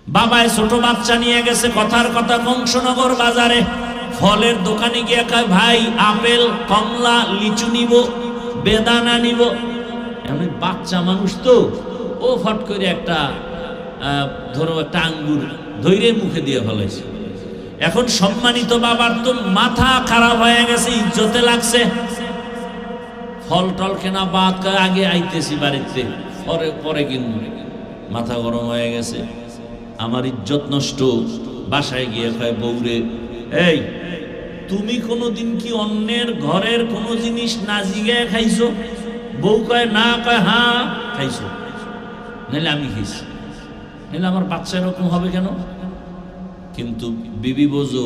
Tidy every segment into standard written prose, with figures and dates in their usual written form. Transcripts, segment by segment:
বাবায় ছোট বাচ্চা নিয়ে গেছে কথার কথা বংশনগর বাজারে, ফলের দোকানে গিয়ে কয় ভাই আপেল কমলা লিচু নিব, বেদানা নিব। এমনি বাচ্চা মানুষ তো, ও ফট করে একটা ধরো একটা আঙ্গুর ধৈর্য মুখে দিয়ে ফেলেছে। এখন সম্মানিত বাবার তো মাথা খারাপ হয়ে গেছে, ইজ্জতে লাগছে। ফল টল কেনা বাদ, আগে আইতেছি বাড়িতে, পরে পরে কিনবো। মাথা গরম হয়ে গেছে, আমার ইজ্জত নষ্ট। বাসায় গিয়ে কয় বউরে, এই তুমি কোনোদিন কি অন্যের ঘরের কোনো জিনিস না জিগায় খাইছো? বউ কয় না, কয় হ্যাঁ খাইছো। নাহলে আমি খাইছি, নাহলে আমার বাচ্চা এরকম হবে কেন? কিন্তু বিবি বোঝো,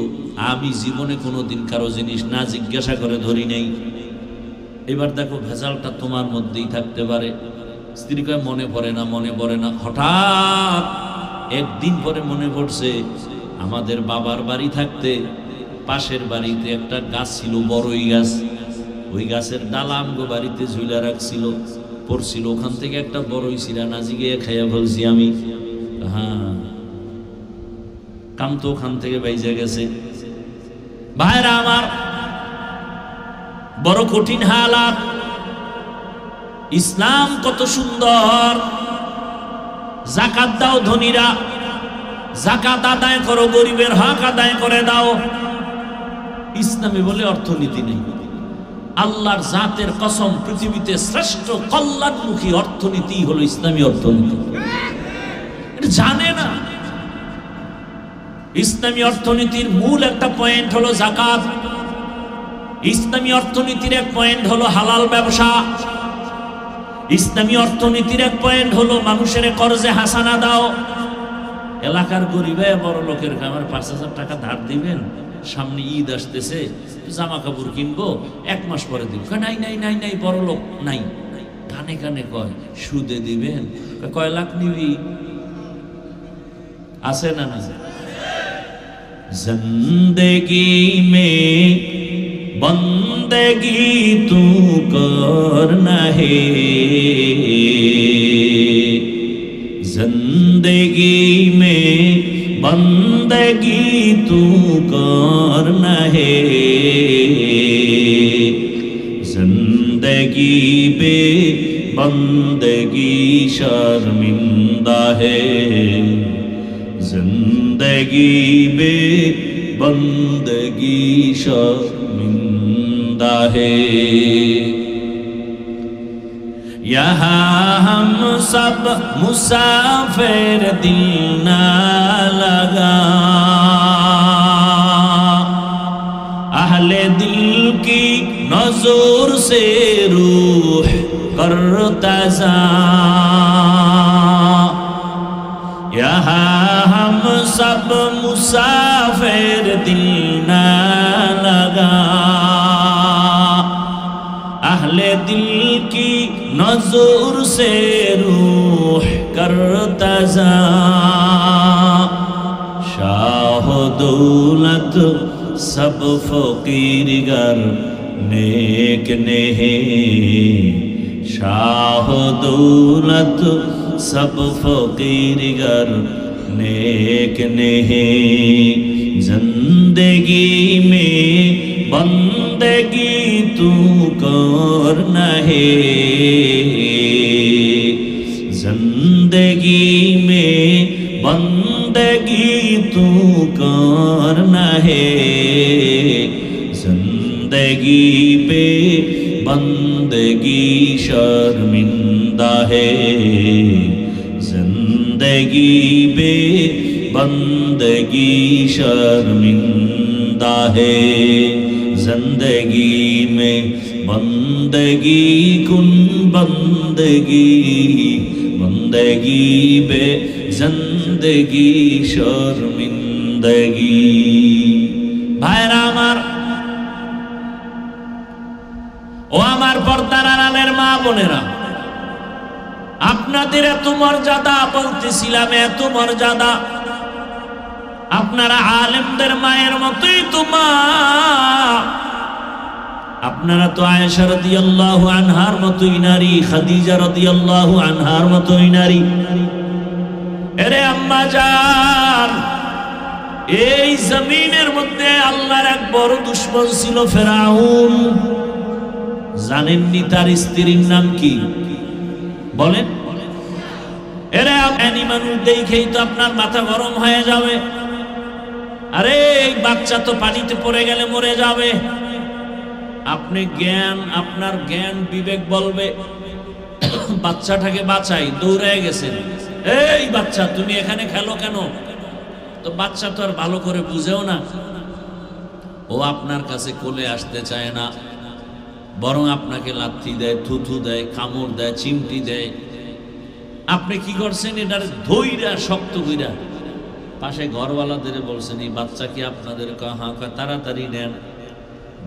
আমি জীবনে কোনোদিন কারো জিনিস না জিজ্ঞাসা করে ধরি নাই। এবার দেখো ভেজালটা তোমার মধ্যেই থাকতে পারে। স্ত্রী কয় মনে পড়ে না, মনে পড়ে না। হঠাৎ একদিন পরে মনে পড়ছে, আমাদের বাবার বাড়ি থাকতে পাশের বাড়িতে একটা গাছ ছিল, বড়ই গাছ। ওই গাছের ডালা আমগো বাড়িতে ঝুলা রাখছিল, পড়ছিল। ওখান থেকে একটা বড়ই ছিল, নাজি গিয়ে খাইয়া ফেলছি আমি। হ্যাঁ, কাম তো ওখান থেকে বাইজা গেছে। ভাইরা আমার, বড় কঠিন হালাত। ইসলাম কত সুন্দর। যাকাত দাও ধনীরা, যাকাত আদায় করো, গরিবের হক আদায় করে দাও। ইসলামে বলে অর্থনীতি নেই। আল্লাহর জাতের কসম, পৃথিবীতে শ্রেষ্ঠ কল্যাণমুখী অর্থনীতি হলো ইসলামী অর্থনীতি। এটা জানে না। ইসলামী অর্থনীতির মূল একটা পয়েন্ট হলো যাকাত। ইসলামী অর্থনীতির এক পয়েন্ট হলো হালাল ব্যবসা। ইসলামী অর্থনীতির এক পয়েন্ট হলো মানুষের কর্জে হাসানা দাও। এলাকার গরিবে বড় লোকের আমার ৫,০০০ টাকা ধার দিবেন, সামনে ঈদ আসতেছে, জামা কাপড় কিনবো, ১ মাস পরে দিব। নাই নাই নাই নাই, বড় লোক নাই। কানে কানে কয় সুদে দিবেন। কয় লাখ নিবি? আছে না না? জিন্দেগি মে বন্দেগি তু করনা হে, जिंदगी में बंदगी तू करना है, जिंदगी बे बंदगी शर्मिंदा है, जिंदगी बे बंदगी शर्मिंदा है। यहाँ हम सब मुसाफिर, दिल ना लगा, अहले दिल की नज़र से रूह करता जा। यहाँ हम सब मुसाफिर, दिल ना लगा, अहले दिल की नज़र से रूह करता जा। शाह दौलत सब फकीर गर नेक नहीं, शाह दौलत सब फकीर गर नेक नहीं, जिंदगी में बंदगी तू करना है, जिंदगी में बंदगी तू करना है, जिंदगी पे बंदगी शर्मिंदा है, जिंदगी पे बंदगी शर्मिंदा है, जिंदगी में बंदगी कुन बंदगी, बंदगी बे जिंदगी शर्मिंदगी। भाईरा आमार, ও আমার পর্দার আড়ালের মা বোনেরা, আপনাদের এত মর্যাদা, বলতেছিলাম এত মর্যাদা, আপনারা আলেমদের মায়ের মতোই তো মা। আপনারা তো আয়েশা রাদিয়াল্লাহু আনহার মতোই নারী, খাদিজা রাদিয়াল্লাহু আনহার মতোই নারী। এরে আম্মা জান, এই জমিনের মধ্যে আল্লাহর এক বড় দুশমন ছিল ফেরাউন। জানেননি তার স্ত্রীর নাম কি? বলেন। এরা মানুষ দেখেই তো আপনার মাথা গরম হয়ে যাবে। আরে এই বাচ্চা তো পানিতে পড়ে গেলে মরে যাবে। আপনি আপনার জ্ঞান বিবেক বলবে বাচ্চাটাকে বাঁচাই, দৌড়ে গেছেন। এই বাচ্চা তুমি এখানে খেলো কেন? তো বাচ্চা তো আর ভালো করে বুঝেও না, ও আপনার কাছে কোলে আসতে চায় না, বরং আপনাকে লাথি দেয়, থুথু দেয়, কামড় দেয়, চিমটি দেয়। আপনি কি করছেন? এটার ধৈরা শক্ত কইরা পাশে ঘরওয়ালাদের বলছেন এই বাচ্চা কি আপনাদের? তাড়াতাড়ি নেন।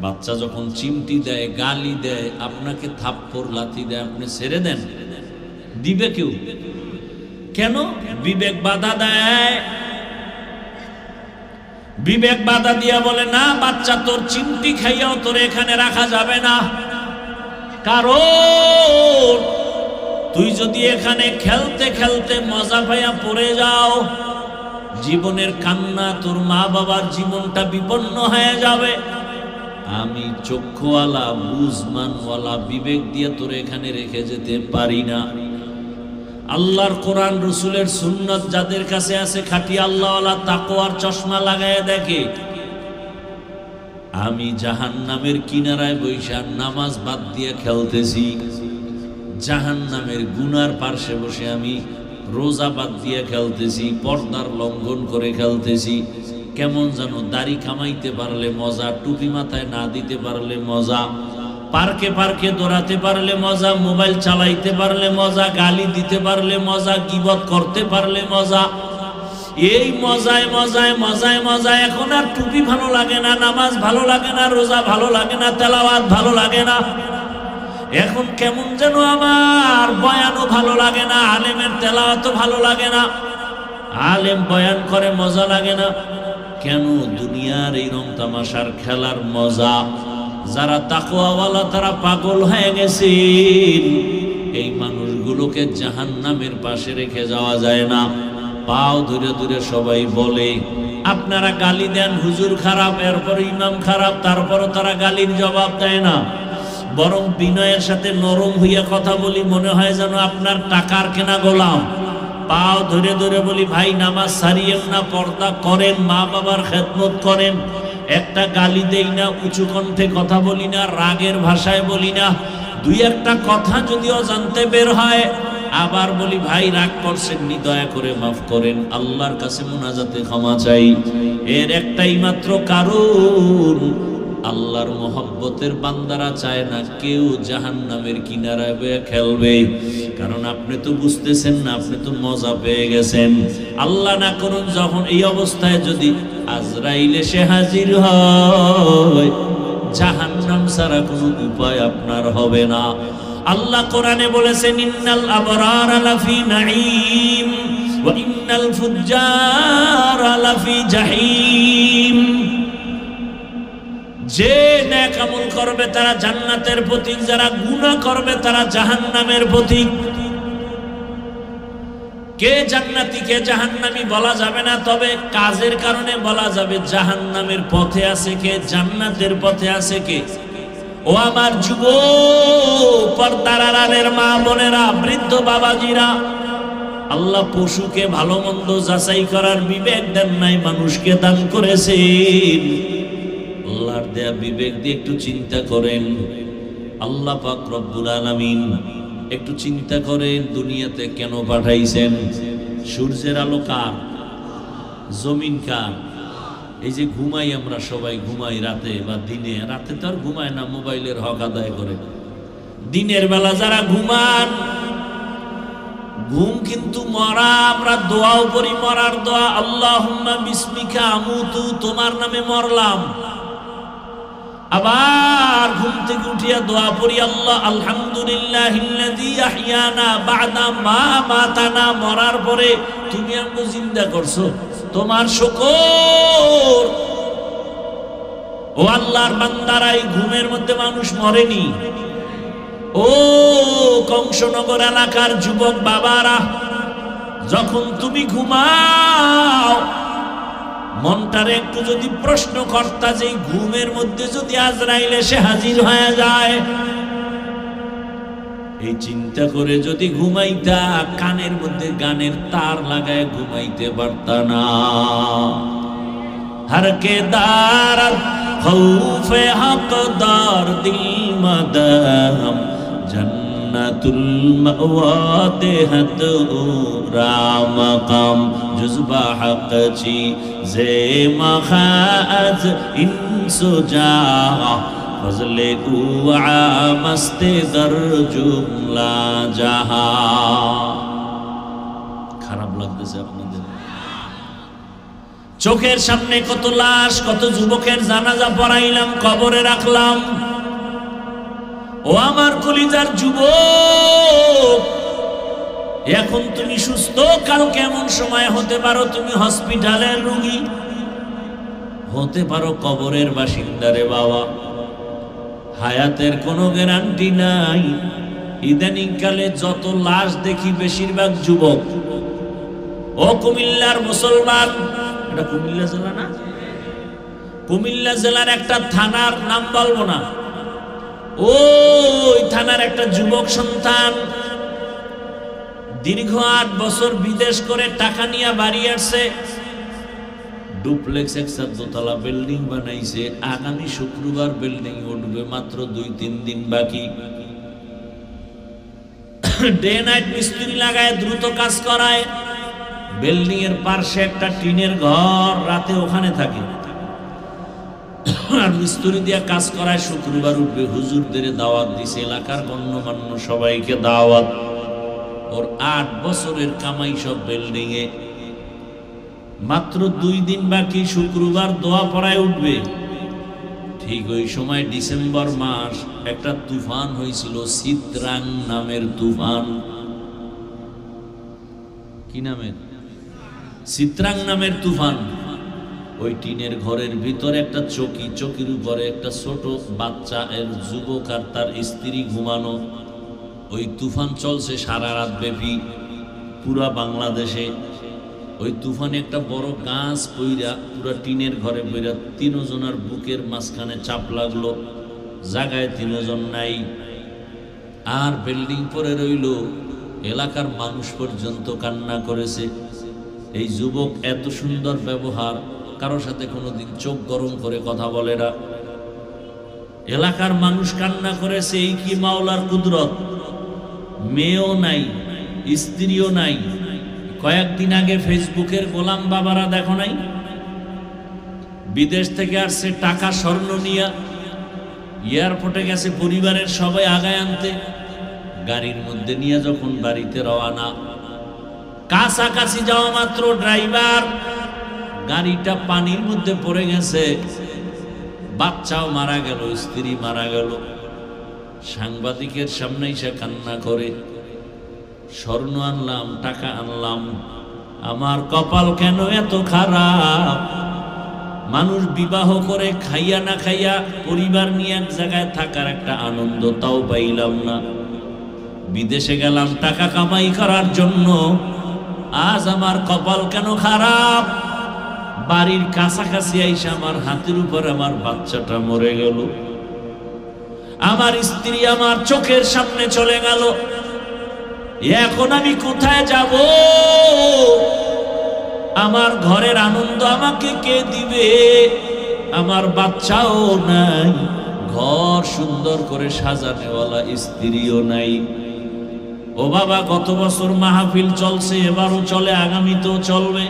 বাচ্চা যখন চিমটি দেয়, গালি দেয়, আপনাকে থাপ্পড় লাথি দেয়, আপনি ছেড়ে দেন? দিবে কেউ? কেন? বিবেক বাধা দেয়। বিবেক বাধা দিয়া বলে না বাচ্চা তোর চিমটি খাইয়াও তোর এখানে রাখা যাবে না, কারণ তুই যদি এখানে খেলতে খেলতে মজা পাইয়া পড়ে যাও, জীবনের কান্না, তোর মা বাবার জীবনটা বিপন্ন হয়ে যাবে। আমি চক্ষুওয়ালা, বুঝমানওয়ালা, বিবেক দিয়ে তোর এখানে রেখে যেতে পারি না। আল্লাহর কোরআন, রসুলের সুন্নত যাদের কাছে আছে, খাঁটি আল্লাহওয়ালা, তাকওয়ার চশমা লাগায় দেখে, আমি জাহান্নামের কিনারায় বৈশা নামাজ বাদ দিয়ে খেলতেছি, জাহান্নামের গুনার পার্শ্বে বসে আমি রোজা বাদ দিয়ে খেলতেছি, পর্দার লঙ্ঘন করে খেলতেছি। কেমন যেন দাড়ি কামাইতে পারলে মজা, টুপি মাথায় না দিতে পারলে মজা, পার্কে পার্কে দৌড়াতে পারলে মজা, মোবাইল চালাইতে পারলে মজা, গালি দিতে পারলে মজা, গীবত করতে পারলে মজা। এই মজায় মজায় মজায় মজায় এখন আর টুপি ভালো লাগে না, নামাজ ভালো লাগে না, রোজা ভালো লাগে না, তেলাওয়াত ভালো লাগে না। এখন কেমন যেন আমার বয়ানও ভালো লাগে না, আলেমের তেলাওয়াতও ভালো লাগে না, আলেম বয়ান করে মজা লাগে না। কেন? দুনিয়ার এই রং তামাশার খেলার মজা। যারা তাকওয়াওয়ালা তারা পাগল হয়ে গেছেন। এই মানুষগুলোকে জাহান্নামের পাশে রেখে যাওয়া যায় না। পাও ধরে ধরে সবাই বলে আপনারা গালি দেন, হুজুর খারাপ, এরপরে ইমাম খারাপ, তারপরও তারা গালির জবাব দেয় না, বরং বিনয়ের সাথে নরম হইয়া কথা বলি, মনে হয় যেন আপনার টাকার কেনা গোলাম। পাও ধরে ধরে বলি ভাই নামাজ ছাড়িয়েন না, পর্দা করেন, মা বাবার খেদমত করেন। একটা গালি দেই না, উঁচু কণ্ঠে কথা বলি না, রাগের ভাষায় বলি না। দুই একটা কথা যদি অজান্তে বের হয় আবার বলি ভাই রাগ করছেন নি, দয়া করে মাফ করেন, আল্লাহর কাছে মুনাজাতে ক্ষমা চাই। এর একটাই মাত্র কারণ, আল্লাহর মহব্বতের বান্দারা চায় না কেউ জাহান্নামের কিনারায় বয়ে খেলবে। কারণ আপনি তো বুঝতেছেন না, আপনি তো মজা পেয়ে গেছেন। আল্লাহ না করুন যখন এই অবস্থায় যদি আজরাইল এসে হাজির হয়, জাহান্নাম ছাড়া কোনো উপায় আপনার হবে না। আল্লাহ কোরআনে বলেছেন ইন্নাল আবরারা লাফি নাঈম ওয়া ইন্নাল ফুজ্জারা লাফি জাহিম। যে নেক আমল করবে তারা জান্নাতের প্রতীক, যারা গুনাহ করবে তারা জাহান্নামের প্রতীক। কে জান্নাতি কে জাহান্নামী বলা যাবে না, তবে কাজের কারণে বলা যাবে জাহান্নামের পথে আছে কে, জান্নাতের পথে আছে কে। ও আমার যুব পর্দার আড়ালের মা বোনেরা, বৃদ্ধ বাবাজিরা, আল্লাহ পশুকে ভালো মন্দ যাচাই করার বিবেক দেন নাই, মানুষকে দান করেছেন। আল্লাহর দেয়া বিবেক দিয়ে একটু চিন্তা করেন। আল্লাহ পাক রব্বুল আলামিন একটু চিন্তা করেন দুনিয়াতে কেন পাঠাইছেন। সূর্যের আলো কার? জমিন কার? এই যে ঘুমাই আমরা সবাই, ঘুমাই রাতে বা দিনে, রাতে তো আর ঘুমায় না, মোবাইলের হক আদায় করে। দিনের বেলা যারা ঘুমান, ঘুম কিন্তু মরা। আমরা দোয়াও করি, মরার দোয়া, আল্লাহুম্মা বিসমিকা আমুতু, তোমার নামে মরলাম। আবার ঘুম থেকে উঠিয়া দোয়া পড়ি, আল্লাহ আলহামদুলিল্লাহিল্লাযী আহইয়ানা বা'দা মা মাতানা, মরার পরে তুমি আমাকে জিন্দা করছো, তোমার শুকর। ও আল্লাহর বান্দারা, এই ঘুমের মধ্যে মানুষ মরেনি। ও কংসনগর এলাকার যুবক বাবারা, যখন তুমি ঘুমাও মনটা আপনারা একটু যদি প্রশ্ন কর্তা যে ঘুমের মধ্যে যদি আজরাইল এসে হাজির হয়ে যায়, এই চিন্তা করে যদি ঘুমাইতা, কানের মধ্যে গানের তার লাগায় ঘুমাইতে পারতা না। हर के दार खौफे हकदार दिल मदम जन्नतुल मअवा देहत रामकम जुज़बा हक ची जे मखाज इंसुजा फजले कुआ मस्ते दर जुमला जहा। খারাপ লাগতেছে আপনাদের? চোখের সামনে কত লাশ, কত যুবকের জানাজা পড়াইলাম, কবরে রাখলাম। ও আমার কলিজার যুবক, এখন তুমি সুস্থ, কাল কেমন সময় হতে পারো তুমি হসপিটালের রোগী, হতে পারো কবরের বাসিন্দা রে বাবা। হায়াতের কোনো গ্যারান্টি নাই। ইদানিং কালে যত লাশ দেখি বেশিরভাগ যুবক। ও কুমিল্লার মুসলমান, এটা কুমিল্লা জেলা না? কুমিল্লা জেলার একটা থানার নাম বলবো না, ওই থানার একটা যুবক সন্তান দীর্ঘ 8 বছর বিদেশ করে টাকা নিয়ে বাড়ি আসছে, ডুপ্লেক্স একটা দোতলা বিল্ডিং বানাইছে। আগামী শুক্রবার বিল্ডিং উঠবে, মাত্র 2-3 দিন বাকি। ডে নাইট মিস্ত্রি লাগায় দ্রুত কাজ করায়। বিল্ডিং এর পাশে একটা টিনের ঘর, রাতে ওখানে থাকে আর মিস্ত্রি দিয়ে কাজ করায়। শুক্রবার উঠবে, হুজুরদের দাওয়াত দিছে, এলাকার গণ্যমান্য সবাইকে দাওয়াত। ওর 8 বছরের কামাই সব বিল্ডিং এ। মাত্র 2 দিন বাকি, শুক্রবার দোয়া পড়ায় উঠবে। ঠিক ওই সময় ডিসেম্বর মাস একটা তুফান হয়েছিল, চিত্রাং নামের তুফান। কি নামের? চিত্রাং নামের তুফান। ওই টিনের ঘরের ভিতরে একটা চকি, চকির উপরে একটা ছোট বাচ্চা, এর যুবক আর তার স্ত্রী ঘুমানো। ওই তুফান চলছে সারা রাত ব্যাপী পুরা বাংলাদেশে। ওই তুফানে একটা বড় গাছ পইরা পুরা টিনের ঘরে পইরা 3 জনের বুকের মাঝখানে চাপ লাগলো, জায়গায় 3 জন নাই। আর বিল্ডিং পরে রইল, এলাকার মানুষ পর্যন্ত কান্না করেছে। এই যুবক এত সুন্দর ব্যবহার, কারোর সাথে কোনোদিন চোখ গরম করে কথা বলে না। এলাকার মানুষ কান্না করেছে, এই কি মাওলার কুদরত। মেয়েও নাই, স্ত্রীও নাই। কয়েকদিন আগে ফেসবুকের গোলাম বাবারা দেখো নাই, বিদেশ থেকে আসছে টাকা স্বর্ণ নিয়া, এয়ারপোর্টে গেছে পরিবারের সবাই আগায় আনতে। গাড়ির মধ্যে নিয়ে যখন বাড়িতে রওনা, কাছাকাছি যাওয়া মাত্র ড্রাইভার গাড়িটা পানির মধ্যে পড়ে গেছে, বাচ্চাও মারা গেল, স্ত্রী মারা গেল। সাংবাদিকের সামনে এসে কান্না করে, স্বর্ণ আনলাম, টাকা আনলাম, আমার কপাল কেন এত খারাপ। মানুষ বিবাহ করে খাইয়া না খাইয়া পরিবার নিয়ে এক জায়গায় থাকার একটা আনন্দ তাও পাইলাম না। বিদেশে গেলাম টাকা কামাই করার জন্য, আজ আমার কপাল কেন খারাপ। বাড়ির কাছাকাছি আইসা আমার হাতের উপর আমার বাচ্চাটা মরে গেল, আমার স্ত্রী আমার চোখের সামনে চলে গেল। এখন আমি কোথায় যাব? আমার ঘরের আনন্দ আমাকে কে দিবে? আমার বাচ্চাও নাই, ঘর সুন্দর করে সাজানেওয়ালা স্ত্রীও নাই। ও বাবা, গত বছর মাহফিল চলছে, এবারও চলে, আগামীতেও চলবে।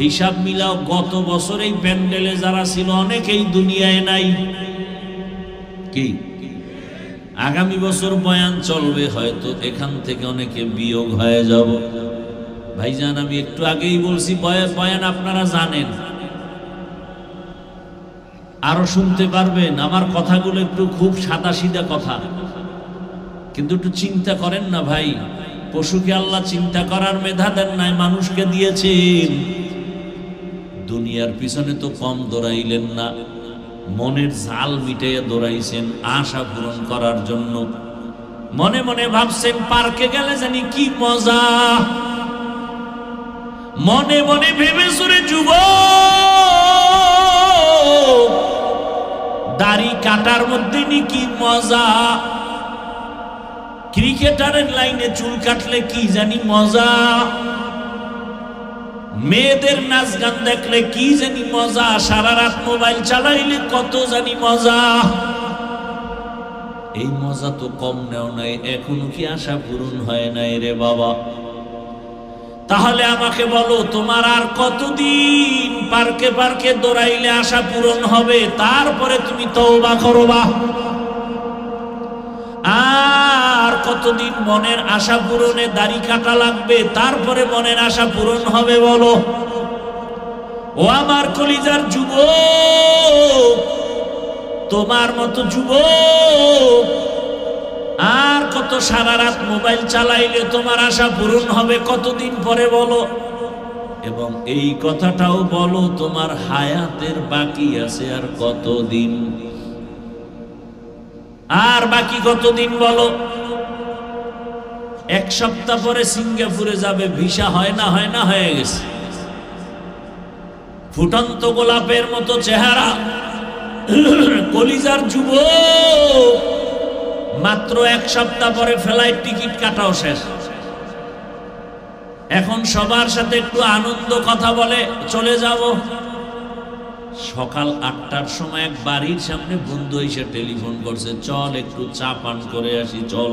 হিসাব মিলাও, গত বছর এই প্যান্ডেলে যারা ছিল অনেকেই দুনিয়ায় নাই। কি আগামী বছর বয়ান চলবে, হয়তো এখান থেকে অনেকে বিয়োগ হয়ে যাব। ভাইজান, আমি একটু আগেই বলছি বয়ান আপনারা জানেন, আরো শুনতে পারবেন। আমার কথাগুলো একটু খুব সাদা সিধা কথা, কিন্তু একটু চিন্তা করেন না ভাই। পশুকে আল্লাহ চিন্তা করার মেধা দেন নাই, মানুষকে দিয়েছেন। দুনিয়ার পিছনে তো কম দৌড়াইলেন না, মনের জাল মিটাইয়া দৌড়াইছেন আশা পূরণ করার জন্য। মনে মনে ভাবছেন পার্কে গেলে জানি কি মজা, মনে মনে ভেবে সুরে যুবক দাড়ি কাটার মধ্যে কি মজা, ক্রিকেটারের লাইনে চুল কাটলে কি জানি মজা, মেয়েদের নাচ গান দেখলে কি জানি মজা, সারা রাত মোবাইল চালাইলে কত জানি মজা। এই মজা তো কম নেও নাই, এখনো কি আশা পূরণ হয় নাই রে বাবা? তাহলে আমাকে বলো, তোমার আর কতদিন পার্কে পার্কে দৌড়াইলে আশা পূরণ হবে? তারপরে তুমি তওবা করবা। আর কতদিন মনের আশা পূরণে দাড়ি কাটা লাগবে? তারপরে মনের আশা পূরণ হবে বলো? ও আমার কলিজার যুবক, তোমার মতো যুবক আর কত সারা রাত মোবাইল চালাইলে তোমার আশা পূরণ হবে কতদিন পরে বলো? এবং এই কথাটাও বলো, তোমার হায়াতের বাকি আছে আর কতদিন? আর বাকি কতদিন বলো? এক সপ্তাহ পরে সিঙ্গাপুরে যাবে, ভিসা হয় না হয়ে গেছে। ফুটন্ত গোলাপের মতো চেহারা, কলিজার যুবক, মাত্র এক সপ্তাহ পরে ফ্লাইট টিকিট কাটাও শেষ। এখন সবার সাথে একটু আনন্দ কথা বলে চলে যাব। সকাল 8টার সময় এক বাড়ির সামনে বন্ধু এসে টেলিফোন করছে, চল একটু চা পান করে আসি, চল।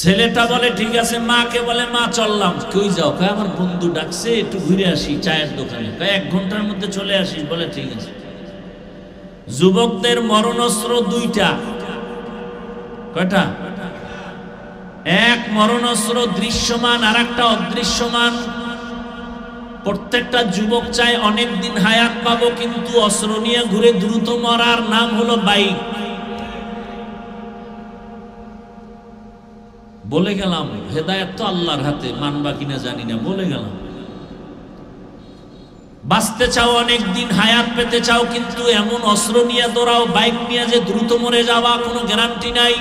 ছেলেটা বলে ঠিক আছে, মাকে বলে মা চললাম। কই যাও? কয় আমার বন্ধু ডাকছে, একটু ঘুরে আসি চায়ের দোকানে। কয় 1 ঘন্টার মধ্যে চলে আসিস। বলে ঠিক আছে। যুবকদের মরণস্ত্র 2টা। কয়টা? এক মরণস্ত্র দৃশ্যমান আর একটা অদৃশ্যমান। প্রত্যেকটা যুবক চায় অনেক দিন হায়াত পাবো, কিন্তু অস্ত্র নিয়ে ঘুরে দ্রুত মরার নাম হলো বাইক। বলে গেলাম, হেদায়েত তো আল্লাহর হাতে, মানবা কিনা জানি না, বলে গেলাম। বাঁচতে চাও, অনেক দিন হায়াত পেতে চাও, কিন্তু এমন অস্ত্র নিয়ে দৌড়াও, বাইক নিয়ে যে দ্রুত মরে যাওয়া কোনো গ্যারান্টি নাই।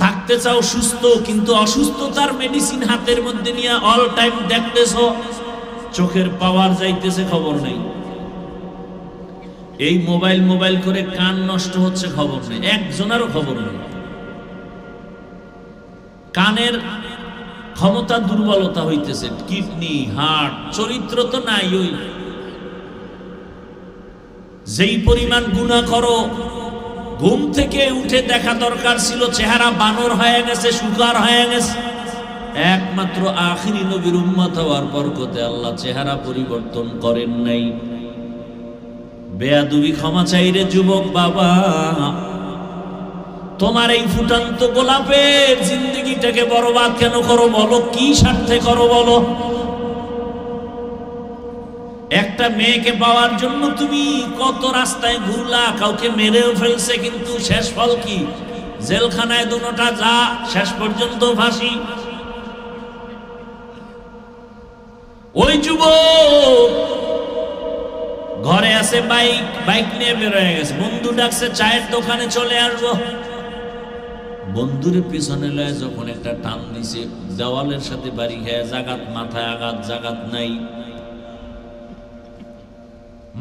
থাকতে চাও সুস্থ, কিন্তু অসুস্থতার মেডিসিন হাতের মধ্যে নিয়ে অল টাইম দেখতেছো, চোখের পাওয়ার যাইতেছে, খবর নেই। এই মোবাইল করে কান নষ্ট হচ্ছে, খবর নেই, একজনেরও খবর নেই। কানের ক্ষমতা দুর্বলতা হইতেছে, কিডনি, হার্ট, চরিত্র তো নাই। ওই যেই পরিমাণ গুনাহ করো, ঘুম থেকে উঠে দেখা দরকার ছিল চেহারা বানর হয়ে গেছে, সুগার হয়ে গেছে। একমাত্র আখিরি নবীর উম্মত হওয়ার বরকতে আল্লাহ চেহারা পরিবর্তন করেন নাই। বেয়াদবি ক্ষমা চাইরে যুবক বাবা, তোমার এই ফুটন্ত গোলাপের জিন্দগিটাকে বরবাদ কেন করো বলো? কি স্বার্থে করো বলো? একটা মেয়েকে পাওয়ার জন্য তুমি কত রাস্তায় ঘুরলা, কাউকে মেরেও ফেলছে, কিন্তু শেষ ফল কি? জেলখানায় দুটোটা যা, শেষ পর্যন্ত ফাঁসি। ওই যুবক ঘরে আছে, বাইক নিয়ে বের হয়ে গেছে, বন্ধু ডাকছে চায়ের দোকানে চলে আসবো। বন্ধুরে পিছনে লয়ে যখন একটা টান দিছে, দেওয়ালের সাথে বাড়ি খেয়ে, জাগাত মাথায় আঘাত, জাগাত নাই।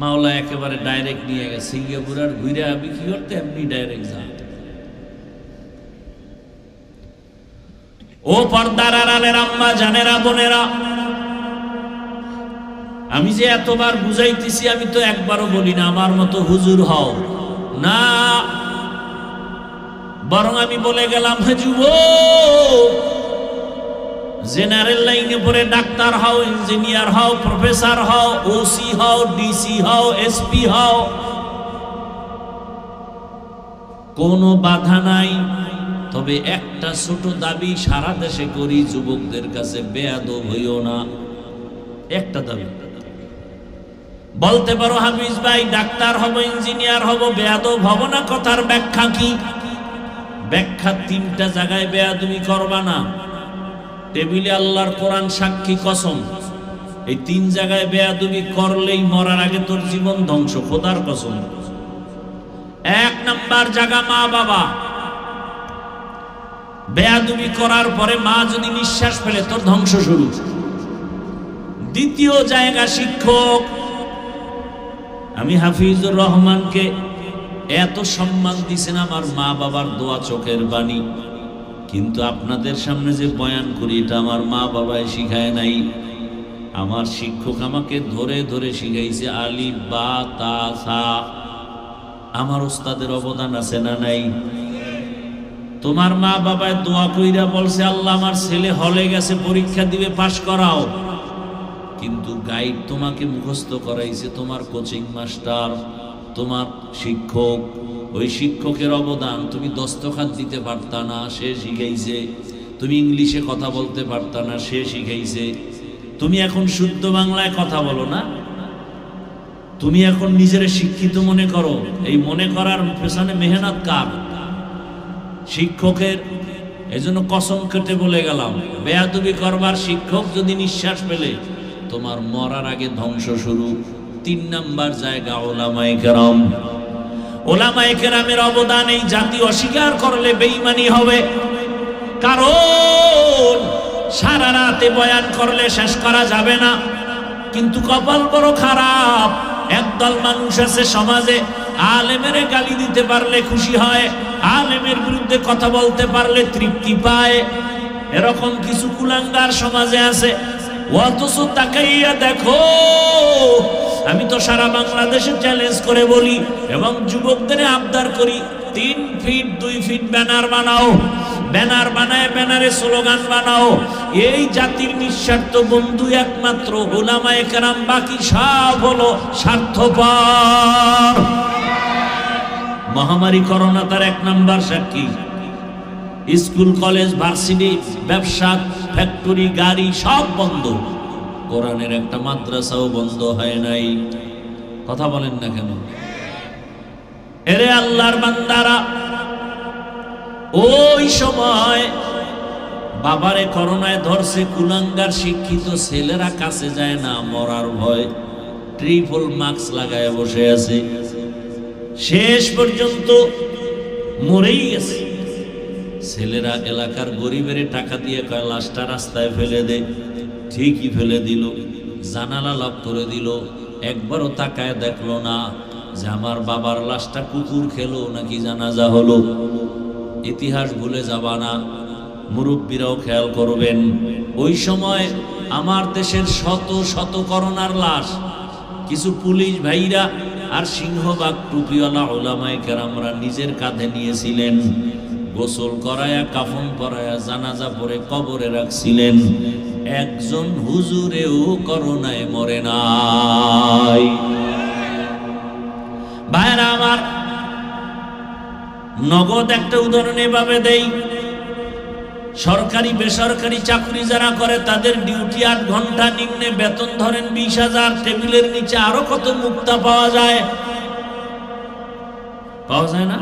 মাওলা একেবারে ডাইরেক্ট নিয়ে গেছে সিঙ্গাপুর। আর ঘুরে আবি কি করতে? এমনি ডাইরেক্ট যা। ও পর্দার আড়ালের আম্মা জানেরা, বোনেরা, আমি যে এতবার বুঝাইতেছি, আমি তো একবারও বলি না আমার মতো হুজুর হও না, বরং আমি বলে গেলাম, হে যুবক, জেনারেল লাইনে পড়ে ডাক্তার হও, ইঞ্জিনিয়ার হও, প্রফেসর হও, ওসি হও, ডিসি হও, এসপি হও, কোনো বাধা নাই। তবে একটা ছোট দাবি সারা দেশে করি, যুবকদের কাছে বেয়াদব হইও না। একটা দাবি বলতে পারো, হাফিজ ভাই ডাক্তার হব, ইঞ্জিনিয়ার হব, বেয়াদব হব না। কথার ব্যাখ্যা কি? ব্যাখ্যা 3টা জায়গায় বেয়াদবি করবা না। টেবিলে আল্লাহর কোরআন সাক্ষী, কসম, এই 3 জায়গায় বেয়াদবি করলেই মরার আগে তোর জীবন ধ্বংস, খোদার কসম। 1 নাম্বার জায়গা মা বাবা। বেয়াদবি করার পরে মা যদি নিঃশ্বাস ফেলে, তোর ধ্বংস শুরু। দ্বিতীয় জায়গা শিক্ষক। আমি হাফিজুর রহমানকে এত সম্মান দিছেন আমার মা বাবার দোয়া চোখের বাণী, কিন্তু আপনাদের সামনে যে বয়ান করি এটা আমার মা বাবায় শিখায় নাই। আমার শিক্ষক আমাকে ধরে ধরে শিখাইছে আলিফ বা তা সা। আমার ওস্তাদের অবদান আছে না নাই? তোমার মা বাবায় দোয়া কইরা বলছে আল্লাহ আমার ছেলে হলে গেছে, পরীক্ষা দিবে, পাশ করাও, কিন্তু গাইড তোমাকে মুখস্থ করাইছে তোমার কোচিং মাস্টার, তোমার শিক্ষক। ওই শিক্ষকের অবদান, তুমি দস্তখত দিতে পারতা না, সে শিখাইছে। তুমি ইংলিশে কথা বলতে পারতা না, সে শিখাইছে। তুমি এখন শুদ্ধ বাংলায় কথা বলো না, তুমি এখন নিজের শিক্ষিত মনে করো। এই মনে করার পেছনে মেহনত কার? শিক্ষকের। এজন্য কসম কেটে বলে গেলাম, বেয়াদবি করবার শিক্ষক যদি নিঃশ্বাস পেলে তোমার মরার আগে ধ্বংস শুরু। 3 নাম্বার জায়গা ওলামায়ে কেরাম। ওলামায়ে কেরামের অবদান এই জাতি অস্বীকার করলে বেঈমানি হবে। কারণ সারা রাতে বয়ান করলে শেষ করা যাবে না, কিন্তু কপাল বড় খারাপ। একদল মানুষ আছে সমাজে, আলেমের গালি দিতে পারলে খুশি হয়, আলেমের বিরুদ্ধে কথা বলতে পারলে তৃপ্তি পায়। এরকম কিছু কুলাঙ্গার সমাজে আছে। অথচ তাকাইয়া দেখো, আমি তো সারা বাংলাদেশে চ্যালেঞ্জ করে বলি এবং যুবকদের আবদার করি, 3 ফিট 2 ফিট ব্যানার বানাও, ব্যানার বানায় ব্যানারে স্লোগান বানাও, এই জাতির নিঃস্বার্থ বন্ধু একমাত্র উলামায়ে কেরাম, বাকি সব হলো স্বার্থপর। মহামারী করোনা তার 1 নাম্বার সাক্ষী। স্কুল কলেজ ভার্সিটি ব্যবসা ফ্যাক্টরি গাড়ি সব বন্ধ, কোরআনের একটা মাদ্রাসাও বন্ধ হয় নাই। কথা বলেন না কেন? এরে আল্লাহর বান্দারা, ওই সময় বাবারে করোনায় ধরছে, কুলাঙ্গার শিক্ষিত ছেলেরা কাছে যায় না, মরার ভয়, ট্রিপল মাস্ক লাগায় বসে আছে, শেষ পর্যন্ত মরেই গেছে। ছেলেরা এলাকার গরিবের টাকা দিয়ে কয় লাশটা রাস্তায় ফেলে দে, ঠিকই ফেলে দিল, জানালা লক করে দিল, একবারও তাকায় দেখলো না যে আমার বাবার লাশটা কুকুর খেলো নাকি জানাজা হলো। ইতিহাস ভুলে যাবা না, মুরব্বীরাও খেয়াল করবেন। ওই সময় আমার দেশের শত শত করোনার লাশ কিছু পুলিশ ভাইরা আর সিংহবাগ টুপিওয়ালা ওলামায়ে কেরামরা নিজের কাঁধে নিয়েছিলেন, গোসল করায়া কাফন পরায়া জানাজা পরে কবরে রাখছিলেন। একজন হুজুরেও করোনায় মরে নাই। ভাইরা আমার, নগদ একটা উদাহরণ এভাবে দেই। সরকারি বেসরকারি চাকরি যারা করে তাদের ডিউটি 8 ঘন্টা, নিম্নে বেতন ধরেন 20,000, টেবিলের নিচে আরো কত মুক্তা পাওয়া যায়, পাওয়া যায় না?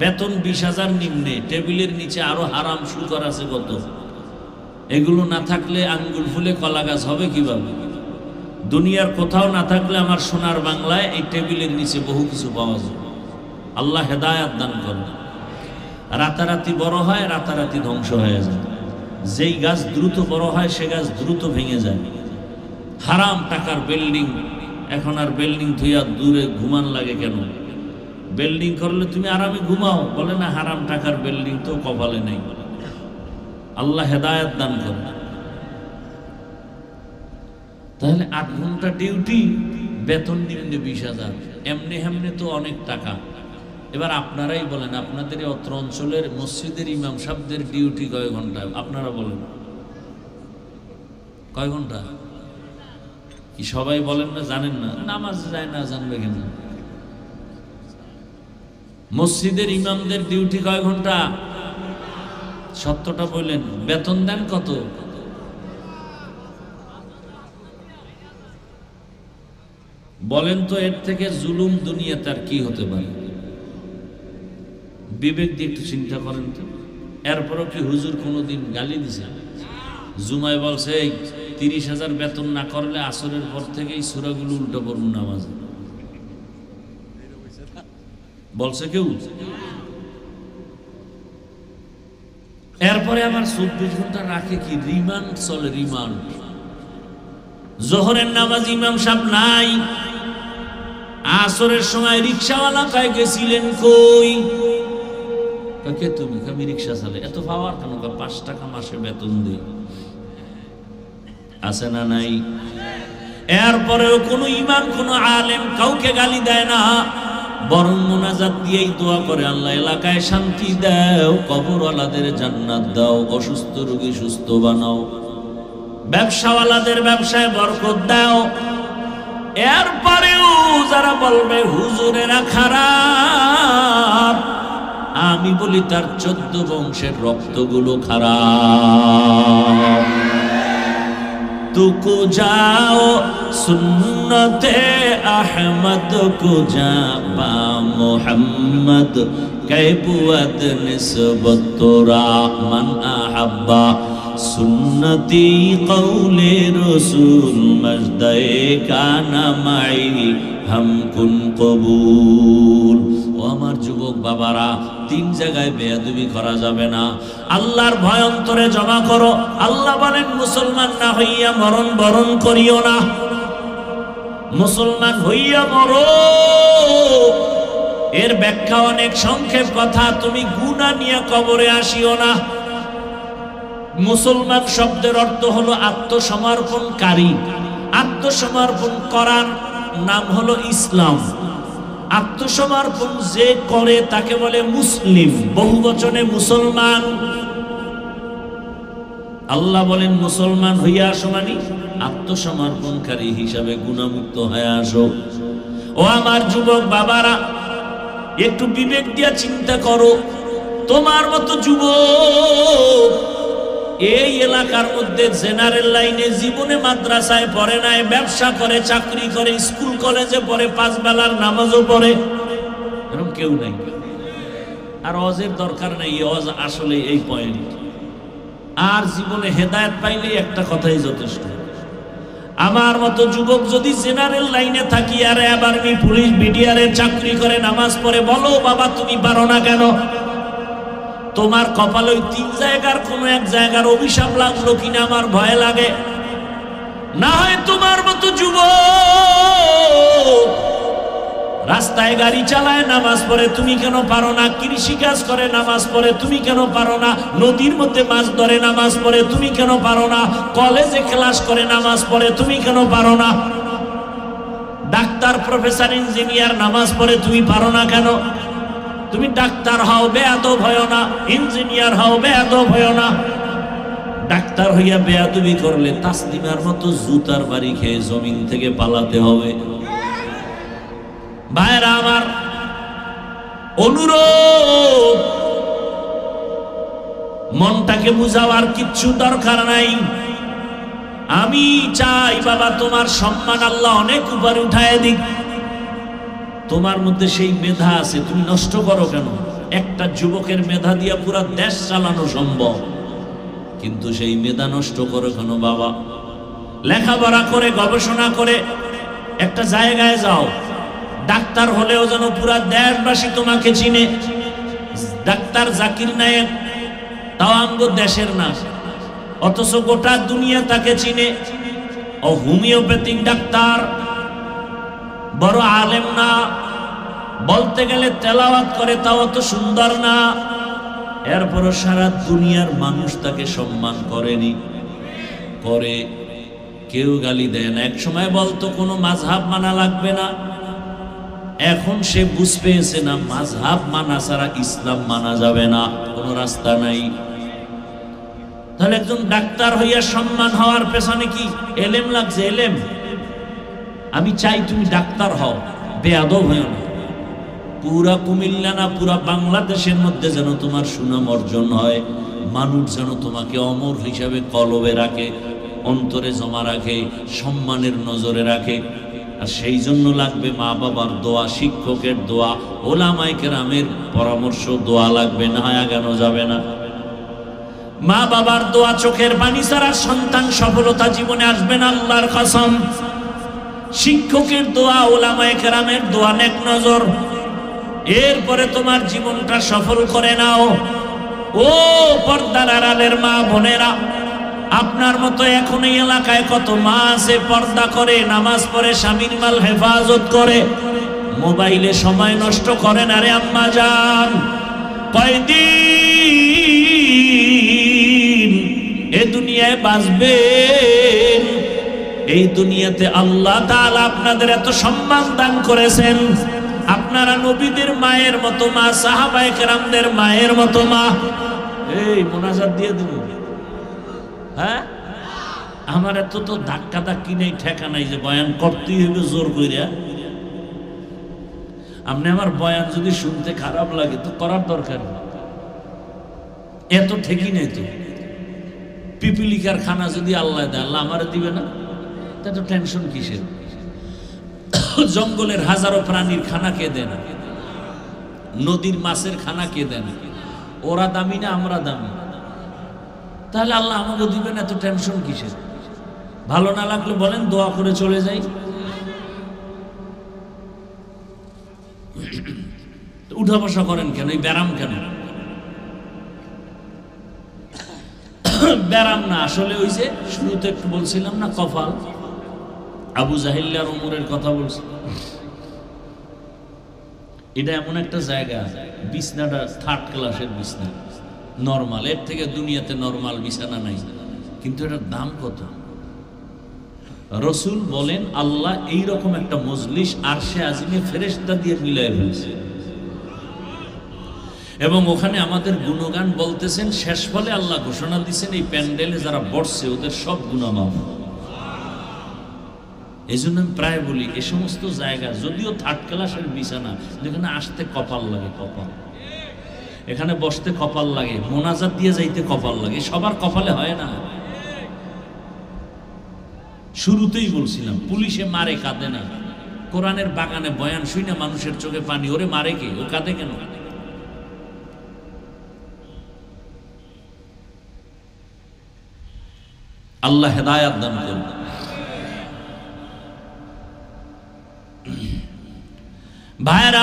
বেতন 20,000 নিম্নে, টেবিলের নিচে আরো হারাম সুদ আছে কত। এগুলো না থাকলে আঙ্গুল ফুলে কলা গাছ হবে কিভাবে? দুনিয়ার কোথাও না থাকলে আমার সোনার বাংলায় এই টেবিলের নিচে বহু কিছু পাওয়া যায়। আল্লাহ হেদায়াত দান করেন। রাতারাতি বড় হয়, রাতারাতি ধ্বংস হয়ে যায়। যেই গাছ দ্রুত বড় হয় সে গাছ দ্রুত ভেঙে যায়। হারাম টাকার বিল্ডিং, এখন আর বিল্ডিং থইয়া দূরে ঘুমান লাগে কেন? বিল্ডিং করলে তুমি আরামে ঘুমাও, বলে না হারাম টাকার বিল্ডিং তো কপালে নেই। আল্লাহ হেদায়াত দান করে। তাহলে 8 ঘন্টা ডিউটি, বেতন নিম্নে 20,000, এমনি হেমনি তো অনেক টাকা। এবার আপনারাই বলেন, আপনাদের অত্র অঞ্চলের মসজিদের ইমাম সাহেবদের ডিউটি কয় ঘন্টা? আপনারা বলেন কয় ঘন্টা? কি সবাই বলেন না? জানেন না? নামাজ যায় না, জানবে কেন? মসজিদের ইমামদের ডিউটি কয় ঘন্টা? 70টা বললেন। বেতন দেন কত? বলেন তো, এর থেকে জুলুম দুনিয়াতে আর কি হতে পারে? বিবেক দিয়ে একটু চিন্তা করেন তো। এরপরও কি হুজুর কোনোদিন গালি দিছে? জুমায় বলছে 30,000 বেতন না করলে আসরের পর থেকে এই সূরাগুলো উল্টো পড়ুন নামাজে, বলছে কেউ? এরপরে আবার 24 ঘন্টা রাখে কি? রিমান্ড চলে, রিমান্ড। জোহরের নামাজ ইমাম সাহেব নাই, আসরের সময় রিক্সাওয়ালা কয় গেছিলেন কই? কে তুমি? আমি রিক্সা চালাই। এত পাওয়ার কেন? 5 টাকা মাসে বেতন দিই। আছে না নাই? এরপরেও কোন ইমাম কোন আলেম কাউকে গালি দেয় না, বরং মুনাজাত দিয়েই দোয়া করে, আল্লাহ এলাকায় শান্তি দাও, কবরওয়ালাদের জান্নাত দাও, অসুস্থ রোগী সুস্থ বানাও, ব্যবসাওয়ালাদের ব্যবসায় বরকত দাও। এরপরেও যারা বলবে হুজুরেরা খারাপ, আমি বলি তার 14 বংশের রক্তগুলো খারাপ। तुको जाओ सुन्नते अहमद को जाबा मोहम्मद कैबुअत निस्बत तोरा मन अहब्बा सुन्नती कौले रसूल मजदे काना माई हम कुन कबूल। ও আমার যুবক বাবারা, 3 জায়গায় বেয়াদবি করা যাবে না। আল্লাহর ভয় অন্তরে জমা করো। আল্লাহ বলেন মুসলমান না হইয়া মরণ বরণ করিও না, মুসলমান হইয়া মরো। এর ব্যাখ্যা অনেক সংক্ষেপ কথা, তুমি গুনাহ নিয়ে কবরে আসিও না। মুসলমান শব্দের অর্থ হলো আত্মসমর্পণকারী। আত্মসমর্পণ করার নাম হলো ইসলাম। আত্মসমর্পণ যে করে তাকে বলে মুসলিম, বহুবচনে মুসলমান। আল্লাহ বলেন মুসলমান হইয়া আসো মানে আত্মসমর্পণকারী হিসাবে গুনাহমুক্ত হয়ে আসো। ও আমার যুবক বাবারা, একটু বিবেক দিয়া চিন্তা করো। তোমার মতো যুবক এই এলাকার মধ্যে জেনারেল লাইনে জীবনে মাদ্রাসায় পড়ে নাই, ব্যবসা করে, চাকরি করে, স্কুল কলেজে পড়ে, 5 বেলার নামাজও পড়ে, এরকম কেউ নাই। আর অজের দরকার নেই, অজ আসলে এই পয়েন্ট। আর জীবনে হেদায়েত পাইলে একটা কথাই যথেষ্ট। আমার মতো যুবক যদি জেনারেল লাইনে থাকি আর আর্মি পুলিশ বিডিআর এর চাকরি করে, নামাজ পড়ে, বলো বাবা তুমি পারো না কেন? তোমার কপালে ওই 3 জায়গার কোন এক জায়গার অভিশাপ লাগলো কিনা আমার ভয় লাগে। না হয় তোমার মতো যুবক রাস্তায় গাড়ি চালায়, নামাজ পড়ে, তুমি কেন পারো না? কৃষি কাজ করে, নামাজ পড়ে, তুমি কেন পারো না? নদীর মধ্যে মাছ ধরে, নামাজ পড়ে, তুমি কেন পারো না? কলেজে ক্লাস করে, নামাজ পড়ে, তুমি কেন পারো না? ডাক্তার, প্রফেসর, ইঞ্জিনিয়ার নামাজ পড়ে, তুমি পারো না কেন? তুমি ডাক্তার হও, বেয়াদব হও না। ইঞ্জিনিয়ার হও, বেয়াদব হও না। ডাক্তার হইয়া বেয়াদবি করলে তাসলিমার মতো জুতার বাড়ি খেয়ে জমিন থেকে পালাতে হবে। ভাইরা আমার, অনুরোধ, মনটাকে বুঝাবার কিচ্ছু দরকার নাই। আমি চাই বাবা তোমার সম্মান আল্লাহ অনেক উপরে উঠায় দিক। তোমার মধ্যে সেই মেধা আছে, তুমি নষ্ট করো কেন? একটা যুবকের মেধা দিয়া পুরা দেশ চালানো সম্ভব, কিন্তু সেই মেধা নষ্ট করো কেন বাবা? লেখাপড়া করে, গবেষণা করে একটা জায়গায় যাও, ডাক্তার হলেও যেন পুরা দেশবাসী তোমাকে চিনে। ডাক্তার জাকির নায়েক তাও আমগো দেশের না, অথচ গোটা দুনিয়া তাকে চিনে। ও হোমিওপ্যাথিক ডাক্তার, বড় আলেম না, বলতে গেলে তেলাওয়াত করে তাও অত সুন্দর না, এরপরও সারা দুনিয়ার মানুষ তাকে সম্মান করেনি, করে। কেউ গালি দেয় না। এক সময় বলতো কোনো মাযহাব মানা লাগবে না, এখন সে বুঝ পেয়েছে না মাযহাব মানা ছাড়া ইসলাম মানা যাবে না, কোনো রাস্তা নাই। তাহলে একজন ডাক্তার হইয়া সম্মান হওয়ার পেছনে কি এলেম লাগছে? এলেম। আমি চাই তুমি ডাক্তার হও, বেয়াদব হও না। পুরা কুমিল্লা না পুরা বাংলাদেশের মধ্যে যেন তোমার সুনাম অর্জন হয়, মানুষ যেন তোমাকে অমর হিসাবে কলবে রাখে, অন্তরে জমা রাখে, সম্মানের নজরে রাখে। আর সেই জন্য লাগবে মা বাবার দোয়া, শিক্ষকের দোয়া, ওলামায়ে কেরামের পরামর্শ, দোয়া লাগবে, না আগানো যাবে না। মা বাবার দোয়া, চোখের পানি ছাড়া সন্তান সফলতা জীবনে আসবে না, আল্লাহর কসম। শিক্ষকের দোয়া, ওলামায়ে কেরামের দোয়া, নেক নজর, এরপরে তোমার জীবনটা সফল করে নাও। ও পর্দার আড়ালের মা বোনেরা, আপনার মতো এখন এই এলাকায় কত মা আছে পর্দা করে, নামাজ পড়ে, স্বামীর মাল হেফাজত করে, মোবাইলে সময় নষ্ট করেন। আরে আম্মা জান, কয়দিন এ দুনিয়ায় বাঁচবেন? এই দুনিয়াতে আল্লাহ তাআলা আপনাদের এত সম্মান দান করেছেন, আপনারা নবীদের মায়ের মতো মা, সাহাবায়ে কেরামদের মায়ের মতো মা। এই মোনাজাত দিয়ে দেব, হ্যাঁ? আমার এত তো ধাক্কা ধাক্কি নেই, ঠেকা নাই যে বয়ান করতেই হইবে জোর কইরা। আপনি আমার বয়ান যদি শুনতে খারাপ লাগে তো করার দরকার নেই, এত ঠেকি নেই তো। পিপিলিকার খানা যদি আল্লাহ দেয়, আল্লাহ আমারে দিবে না? তা তো টেনশন কিসের? জঙ্গলের হাজারো প্রাণীর খানা কে দেন? নদীর মাছের খানা কে দেন? ওরা দামি না আমরা দামি? তাহলে আল্লাহ আমাকে দিবেন, এত টেনশন কিসের? ভালো না লাগলে বলেন, দোয়া করে চলে যাই। উঠা বসা করেন কেন? এই ব্যারাম কেন? ব্যারাম না, আসলে ওই যে শুরুতে একটু বলছিলাম না, কপাল। আবু জাহিল আর ওমরের কথা বলছি। এটা এমন একটা জায়গা, বিছনাটা থার্ড ক্লাসের বিছনা, নরমাল, এর থেকে দুনিয়াতে নরমাল বিছানা নাই। কিন্তু এটার দাম কত? রসুল বলেন আল্লাহ এইরকম একটা মজলিস আরশে আজিমে ফেরেশতা দিয়ে মিলাই ফেলছে, এবং ওখানে আমাদের গুণগান বলতেছেন। শেষ ফলে আল্লাহ ঘোষণা দিচ্ছেন এই প্যান্ডেলে যারা বসছে ওদের সব গুনাহ মাফ। এই জন্য আমি প্রায় বলি, এ সমস্ত জায়গা যদিও থার্ড ক্লাসের বিছানা, যেখানে আসতে কপাল লাগে, কপাল, এখানে বসতে কপাল লাগে, মোনাজাত দিয়ে যাইতে কপাল লাগে, সবার কপালে হয় না। শুরুতেই বলছিলাম, পুলিশে মারে কাঁদে না, কোরআনের বাগানে বয়ান শুনে মানুষের চোখে পানি, ওরে মারে কে? ও কাঁদে কেন? আল্লাহ হেদায়াত দান করুন। ভাইরা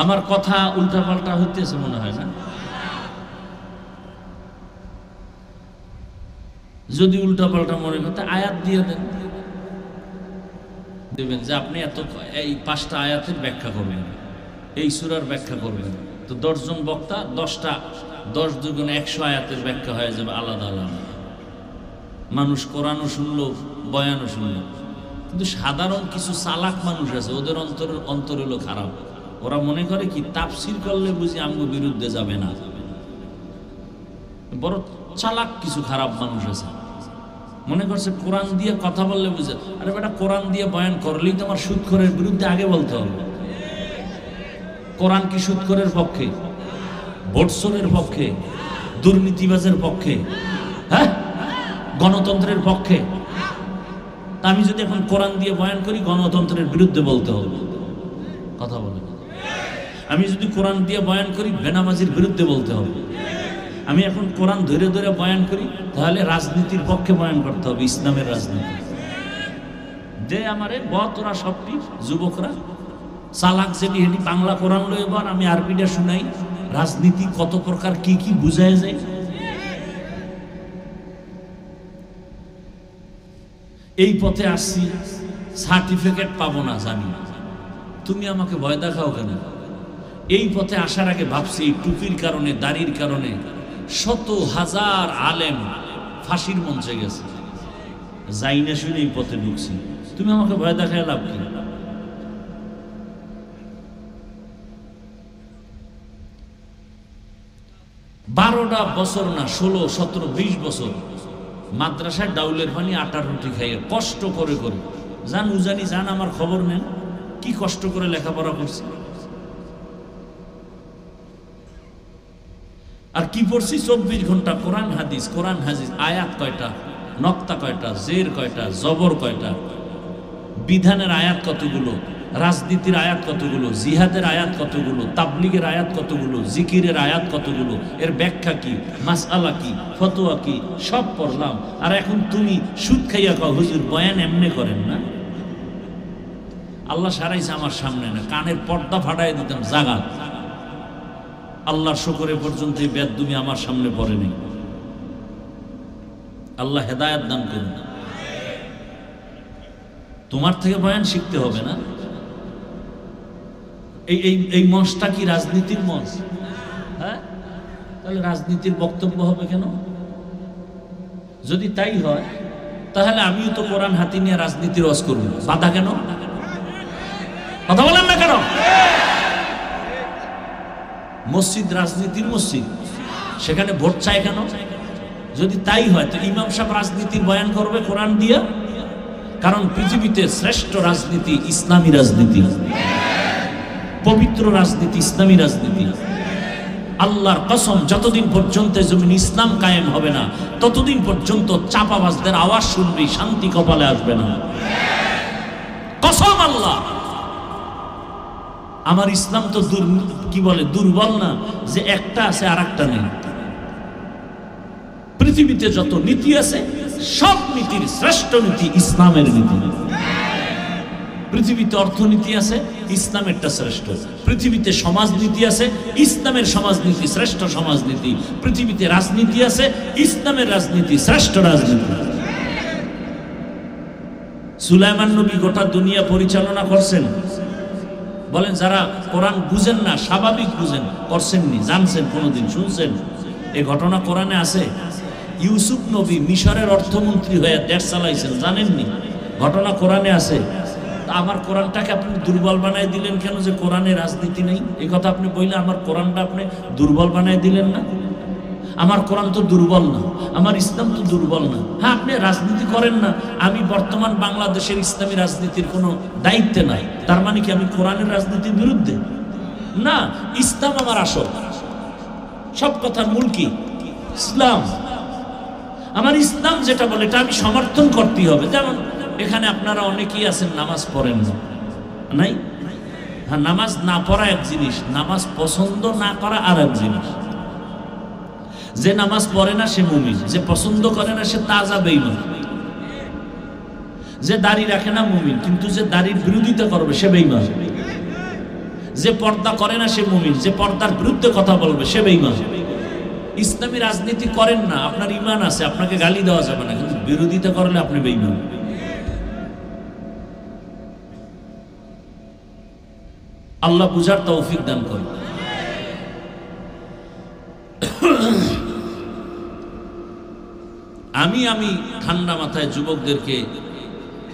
আমার কথা উল্টা পাল্টা হইতেছে মনে হয় না? যদি উল্টা পাল্টা মনে করতে আয়াত দিয়ে দেবেন যে আপনি এত এই 5টা আয়াতের ব্যাখ্যা করবেন, এই সূরার ব্যাখ্যা করবেন। তো 10 জন বক্তা 10টা, 10 দুগুণে 100 আয়াতের ব্যাখ্যা হয়ে যাবে আলাদা আলাদা। মানুষ কোরআনও শুনলো, বয়ানও শুনলো। কিন্তু সাধারণ কিছু চালাক মানুষ আছে, ওদের অন্তর হলো খারাপ। ওরা মনে করে কি তাফসীর করলে বুঝি আমগো বিরুদ্ধে যাবে না। বড় চালাক কিছু খারাপ মানুষ আছে, মনে করছে কোরআন দিয়ে কথা বললে বুঝে। আরে বেটা, কোরআন দিয়ে বয়ান করলেই তোমার সুদখোরের বিরুদ্ধে আগে বলতে হবে। কোরআন কি সুদখোরের পক্ষে, ভোটচোরের পক্ষে, দুর্নীতিবাজের পক্ষে, হ্যাঁ, গণতন্ত্রের পক্ষে? আমি যদি এখন কোরআন দিয়ে বয়ান করি, গণতন্ত্রের বিরুদ্ধে বলতে হবে, কথা বলে। আমি যদি কোরআন দিয়ে বয়ান করি, বেনামাজির বিরুদ্ধে বলতে হবে। আমি এখন কোরআন ধরে ধরে বয়ান করি, তাহলে রাজনীতির পক্ষে বয়ান করতে হবে, ইসলামের রাজনীতি। যে আমারে বতরা সবটি যুবকরা চালাক যেটি হেঁটি বাংলা কোরআন লই, এবার আমি আরবিটা শুনাই, রাজনীতি কত প্রকার কি কি বুঝায় যায়। এই পথে আসছি, সার্টিফিকেট পাবো না জানি, তুমি আমাকে ভয় দেখাও কেন? এই পথে আসার আগে ভাবছি এই টুপির কারণে, দাড়ির কারণে শত হাজার আলেম ফাঁসির মঞ্চে গেছে, যাই না শুনে এই পথে ঢুকছি, তুমি আমাকে ভয় দেখায় লাভ কি? বারোটা বছর না, 16, 17, 20 বছর মাদ্রাসায় ডাউলের পানি আটার রুটি খাইয়ে কষ্ট করে করে, জান উজানি জান, আমার খবর নেন কি কষ্ট করে লেখাপড়া করছি। আর কি পড়ছি? 24 ঘন্টা কোরআন হাদিস, কোরআন হাদিস। আয়াত কয়টা, নক্তা কয়টা, জের কয়টা, জবর কয়টা, বিধানের আয়াত কতগুলো, রাজনীতির আয়াত কতগুলো, জিহাদের আয়াত কতগুলো, তাবলিগের আয়াত কতগুলো, জিকিরের আয়াত কতগুলো, এর ব্যাখ্যা কি, মাসআলা কি, ফতোয়া কি, সব পড়লাম। আর এখন তুমি সুদ খাইয়া কও হুজুর বয়ান এমনি করেন না। আল্লাহ সারাইছে আমার সামনে না, কানের পর্দা ফাটাই দিতাম জাগাত। আল্লাহর শুকরে পর্যন্ত এই বেদুমি আমার সামনে পড়ে নেই। আল্লাহ হেদায়েত দান করুন। তোমার থেকে বয়ান শিখতে হবে না? এই মঞ্চটা কি রাজনীতির মঞ্চ? হ্যাঁ, তাহলে রাজনীতির বক্তব্য হবে কেন? যদি তাই হয় তাহলে আমিও তো কোরআন হাতে নিয়ে রাজনীতির ওয়াজ করব, বাধা কেন? কথা বলেন না কেন? মসজিদ রাজনীতির মসজিদ, সেখানে ভোট চায় কেন? যদি তাই হয় তো ইমাম সাহেব রাজনীতির বয়ান করবে কোরআন দিয়া? কারণ পৃথিবীতে শ্রেষ্ঠ রাজনীতি ইসলামী রাজনীতি, পবিত্র রাজনীতি ইসলামী রাজনীতি। আল্লাহর কসম, যতদিন পর্যন্ত জমিন ইসলাম কায়েম হবে না ততদিন পর্যন্ত চাপাবাজদের আওয়াজ শুনবি, শান্তি কপালে আসবে না। কসম আল্লাহ, আমার ইসলাম তো কি বলে দুর্বল না যে একটা আছে আর একটা নেই। পৃথিবীতে যত নীতি আছে সব নীতির শ্রেষ্ঠ নীতি ইসলামের নীতি। পৃথিবীতে অর্থনীতি আছে, ইসলামেরটা শ্রেষ্ঠ। পৃথিবীতে সমাজনীতি আছে, ইসলামের সমাজনীতি শ্রেষ্ঠ সমাজনীতি। পৃথিবীতে রাজনীতি আছে, ইসলামের রাজনীতি শ্রেষ্ঠ রাজনীতি। সুলাইমান নবী গোটা দুনিয়া পরিচালনা করছেন। বলেন, যারা কোরআন বুঝেন না, স্বাভাবিক বুঝেন, করছেননি, জানছেন, কোনোদিন শুনছেন? এই ঘটনা কোরআনে আছে। ইউসুফ নবী মিশরের অর্থমন্ত্রী হয়ে দেশ চালাইছেন, জানেননি? ঘটনা কোরআনে আছে। আমার কোরআনটাকে আপনি দুর্বল বানায় দিলেন কেন যে কোরআনে রাজনীতি নেই? এই কথা আপনি বললে আমার কোরআনটা আপনি দুর্বল বানায় দিলেন না? আমার কোরআন তো দুর্বল না, আমার ইসলাম তো দুর্বল না। হ্যাঁ, আপনি রাজনীতি করেন না, আমি বর্তমান বাংলাদেশের ইসলামী রাজনীতির কোনো দায়িত্বে নাই, তার মানে কি আমি কোরআনের রাজনীতির বিরুদ্ধে? না, ইসলাম আমার আসল। সব কথার মূল কি? ইসলাম। আমার ইসলাম যেটা বলে এটা আমি সমর্থন করতেই হবে। যেমন এখানে আপনারা অনেকেই আছেন নামাজ পড়েন না, নাই? হ্যাঁ, নামাজ না পড়া এক জিনিস, নামাজ পছন্দ না করা আর এক জিনিস। যে নামাজ পড়ে না সে মুমিন, যে পছন্দ করে না সে তাজা বেঈমান। যে দাড়ি রাখে না মুমিন, কিন্তু যে দাড়ির বিরোধিতা করবে সে বেঈমান। যে পর্দা করে না সে মুমিন, যে পর্দার বিরুদ্ধে কথা বলবে সে বেঈমান। ইসলামী রাজনীতি করেন না, আপনার ঈমান আছে, আপনাকে গালি দেওয়া যাবে না, কিন্তু বিরোধিতা করলে আপনি বেঈমান। আল্লাহ বুঝার তৌফিক দান করুন। আমি ঠান্ডা মাথায় যুবকদেরকে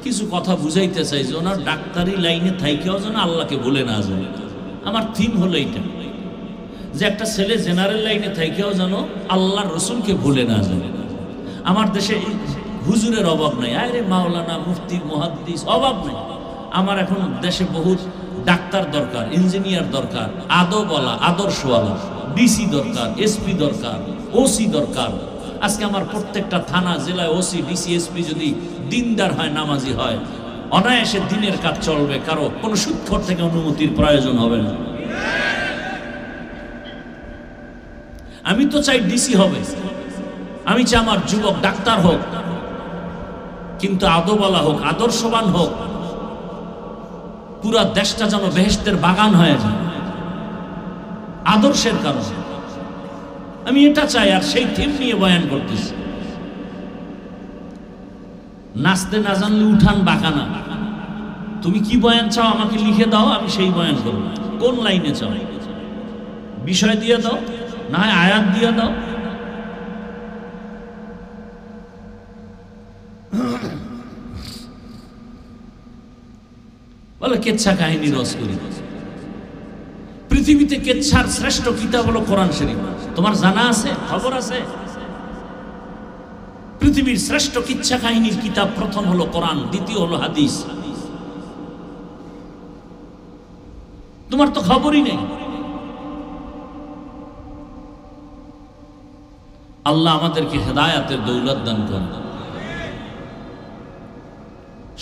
কিছু কথা বুঝাইতে চাই যে ওনার ডাক্তারি লাইনে থাইকেও যেন আল্লাহকে ভুলে না যায়। আমার থিম হলো এইটা, যে একটা ছেলে জেনারেল লাইনে থাইকেও যেন আল্লাহর রসুলকে ভুলে না যায়। আমার দেশে হুজুরের অভাব নাই, আরে মাওলানা, মুফতি, মুহাদ্দিস অভাব নেই। আমার এখন দেশে বহুত ডাক্তার দরকার, ইঞ্জিনিয়ার দরকার, আদবওয়ালা, আদর্শওয়ালা, ডিসি দরকার, এসপি দরকার, ওসি দরকার। আজকে আমার প্রত্যেকটা থানা, জেলায় ওসি, ডিসি, এসপি যদি দিনদার হয়, নামাজি হয়, অনায়াসে দিনের কাজ চলবে, কারো কোনো সুৎখর থেকে অনুমতির প্রয়োজন হবে না। আমি তো চাই ডিসি হবে, আমি চাই আমার যুবক ডাক্তার হোক, কিন্তু আদবওয়ালা হোক, আদর্শবান হোক, পুরা দেশটা যেন বেহেশতের বাগান হয়ে যায় আদর্শের কারণে। আমি এটা চাই, আর সেই থিম নিয়ে বয়ান করতেছি। নাচতে না জানলে উঠান বাঁকানা। তুমি কি বয়ান চাও আমাকে লিখে দাও, আমি সেই বয়ান করব। কোন লাইনে চাও বিষয় দিয়ে দাও, না হয় আয়াত দিয়ে দাও। বলে কেচ্ছা কাহিনী রস করি। পৃথিবীতে কেচ্ছার শ্রেষ্ঠ কিতাব হলো কোরআন শরীফ। তোমার জানা আছে, খবর আছে? পৃথিবীর শ্রেষ্ঠ কিচ্ছা কাহিনীর কিতাব প্রথম হলো কোরআন, দ্বিতীয় হলো হাদিস। তোমার তো খবরই নেই। আল্লাহ আমাদেরকে হেদায়াতের দৌলত দান করেন।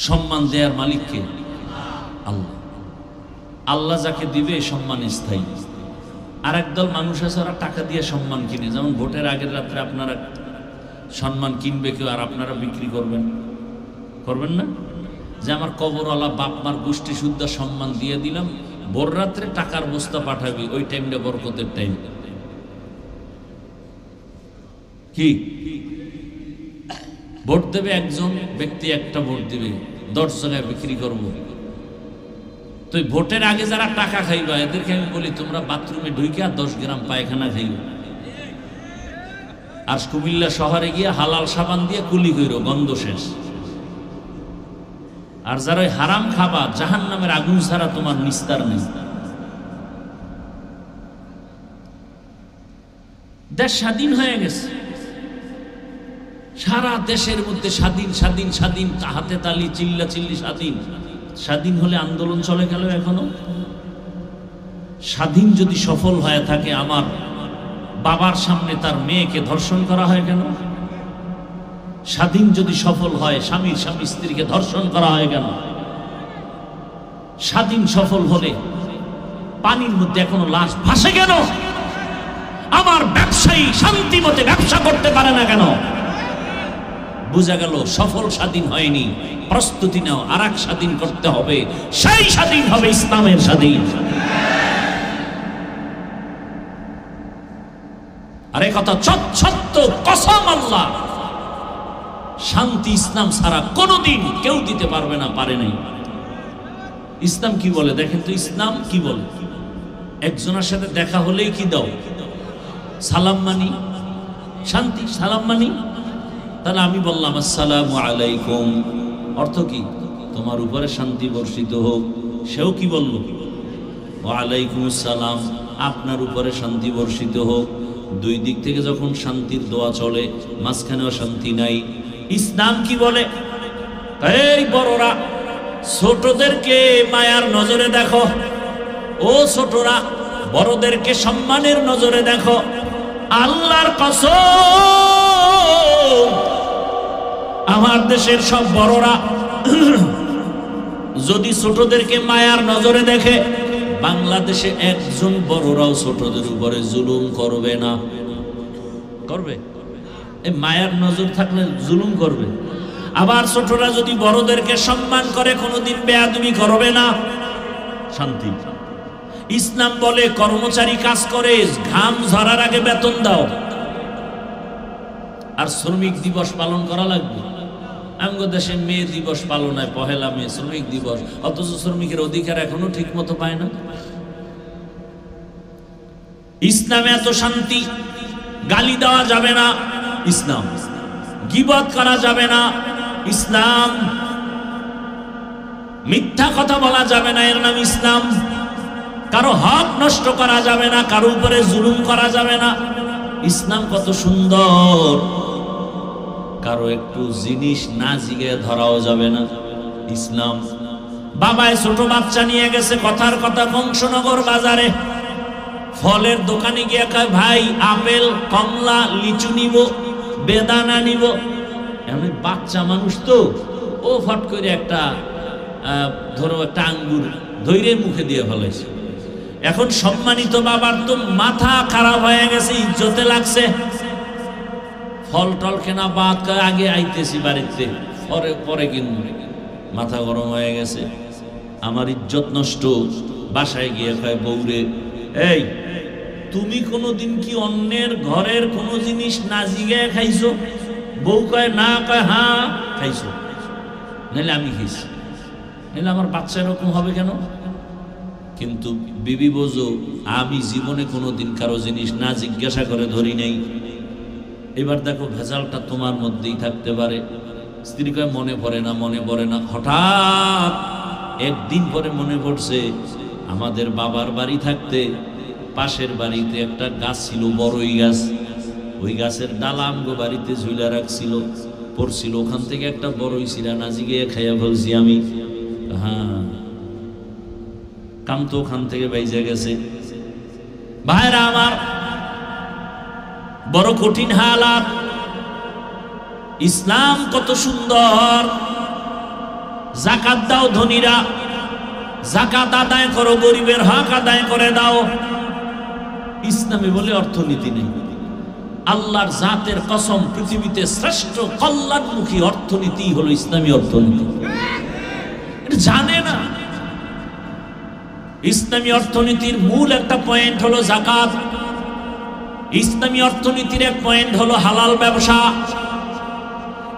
সম্মান দেয়ার মালিককে আল্লাহ। আল্লাহ যাকে দিবে সম্মান স্থায়ী। আর একদল মানুষ আছে ওরা টাকা দিয়ে সম্মান কিনে, যেমন ভোটের আগের রাত্রে আপনারা সম্মান কিনবে কেউ, আর আপনারা বিক্রি করবেন না? যে আমার কবরওয়ালা বাপ মার গোষ্ঠী শুদ্ধ সম্মান দিয়ে দিলাম, ভোর রাত্রে টাকার বস্তা পাঠাবি, ওই টাইমটা বরকতের টাইম। কি ভোট দেবে একজন ব্যক্তি, একটা ভোট দিবে, 10 জায়গায় বিক্রি করব। তো ভোটের আগে যারা টাকা খাইবা এদেরকে আমি বলি তোমরা বাথরুমে ঢুকে 10 গ্রাম পায়খানা খাইবা, আর কুমিল্লা শহরে গিয়ে হালাল সাবান দিয়ে কুলি কইরো, গন্ধ শেষ। আর যারা ওই হারাম খাবা জাহান্নামের আগুন ছাড়া তোমার নিস্তার নেই। দেশ স্বাধীন হয়ে গেছে, সারা দেশের মধ্যে স্বাধীন স্বাধীন স্বাধীন, হাতে তালি, চিল্লা চিল্লি স্বাধীন। স্বাধীন হলে আন্দোলন চলে গেল এখনো। স্বাধীন যদি সফল হয়ে থাকে, আমার বাবার সামনে তার মেয়েকে ধর্ষণ করা হয় কেন? স্বাধীন যদি সফল হয়, স্বামীর স্বামী স্ত্রীকে ধর্ষণ করা হয় কেন? স্বাধীন সফল হলে পানির মধ্যে এখনো লাশ ভাসে কেন? আমার ব্যবসায়ী শান্তি মতে ব্যবসা করতে পারে না কেন? বোঝা গেল সফল স্বাধীন হয়নি। প্রস্তুতি নাও, আর এক স্বাধীন করতে হবে। সেই স্বাধীন হবে ইসলামের স্বাধীন। আরে কথা সত্য, কসম আল্লাহ, শান্তি ইসলাম ছাড়া কোনোদিন কেউ দিতে পারবে না, পারে নাই। ইসলাম কি বলে দেখেন তো, ইসলাম কি বলে? একজনের সাথে দেখা হলেই কি দাও? সালাম মানি, শান্তি, সালাম মানি। তাহলে আমি বললাম আসসালামু আলাইকুম, অর্থ কি? তোমার উপরে শান্তি বর্ষিত হোক। সেও কি বলল? ওয়ালাইকুম আসসালাম, আপনার উপরে শান্তি বর্ষিত হোক। দুই দিক থেকে যখন শান্তির দোয়া চলে, মাঝখানেও শান্তি নাই। ইসলাম কি বলে? এই বড়রা, ছোটদেরকে মায়ার নজরে দেখো। ও ছোটরা, বড়দেরকে সম্মানের নজরে দেখো। আল্লাহর কসম, আমার দেশের সব বড়রা যদি ছোটদেরকে মায়ার নজরে দেখে, বাংলাদেশে একজন বড়রাও ছোটদের উপরে জুলুম করবে না। করবে? এই মায়ার নজর থাকলে জুলুম করবে। আবার ছোটরা যদি বড়দেরকে সম্মান করে, কোনোদিন বেয়াদবি করবে না। শান্তি। ইসলাম বলে কর্মচারী কাজ করে, ঘাম ঝরার আগে বেতন দাও। আর শ্রমিক দিবস পালন করা লাগবে। আমাদের দেশে মে দিবস পালন হয়, 1 মে শ্রমিক দিবস, অথচ শ্রমিকের অধিকার এখনো ঠিক মতো পায় না। ইসলামে এত শান্তি। গালি দেওয়া যাবে না, ইসলাম। গীবত করা যাবে না, ইসলাম। মিথ্যা কথা বলা যাবে না, এর নাম ইসলাম। কারো হক নষ্ট করা যাবে না, কারো উপরে জুলুম করা যাবে না। ইসলাম কত সুন্দর। কারো একটু জিনিস না জিগে ধরাও যাবে না, ইসলাম। বাবায় ছোট বাচ্চা নিয়ে গেছে, কথার কথা বংশনগর বাজারে। ফলের দোকানে গিয়ে কয়, ভাই আপেল, কমলা, লিচু নিব, বেদানা নিব। এমনি বাচ্চা মানুষ তো, ও ফট করে একটা ধরো একটা আঙ্গুর ধৈর্য মুখে দিয়ে ফেলেছে। এখন সম্মানিত বাবার তো মাথা খারাপ হয়ে গেছে, ইজ্জতে লাগছে। ফল টল কেনা বাদ, আগে আইতেছি বাড়িতে, পরে কিনবো। মাথা গরম হয়ে গেছে, আমার ইজ্জত নষ্ট। বাসায় গিয়ে কয় বউরে, এই তুমি কোনোদিন কি অন্যের ঘরের কোনো জিনিস না জিগে খাইছো? বউ কয় না, কয় হ্যাঁ খাইছো। নাহলে আমি খাইছি, নাহলে আমার বাচ্চা এরকম হবে কেন? কিন্তু বিবি বোঝো, আমি জীবনে কোনোদিন কারো জিনিস না জিজ্ঞাসা করে ধরি নাই। এবার দেখো ভেজালটা তোমার মধ্যেই থাকতে পারে। স্ত্রী কয় মনে পড়ে না, মনে পড়ে না। হঠাৎ একদিন পরে মনে পড়ছে, আমাদের বাবার বাড়ি থাকতে পাশের বাড়িতে একটা গাছ ছিল, বড়ই গাছ। ওই গাছের ডালা আমগো বাড়িতে ঝুলা রাখছিল, পড়ছিল। ওখান থেকে একটা বড়ই ছিল, নাজি গিয়ে খাইয়া ফেলছি আমি। হ্যাঁ, কাম তো ওখান থেকে বাইজে গেছে। ভাইরা আমার, বড় কঠিন হালাত। ইসলাম কত সুন্দর। যাকাত দাও ধনীরা, যাকাত আদায় করো, গরিবের হক আদায় করে দাও। ইসলামে বলে অর্থনীতি নেই। আল্লাহর জাতের কসম, পৃথিবীতে শ্রেষ্ঠ কল্যাণমুখী অর্থনীতি হলো ইসলামী অর্থনীতি। এটা জানে না। ইসলামী অর্থনীতির মূল একটা পয়েন্ট হলো যাকাত। ইসলামী অর্থনীতির এক পয়েন্ট হলো হালাল ব্যবসা।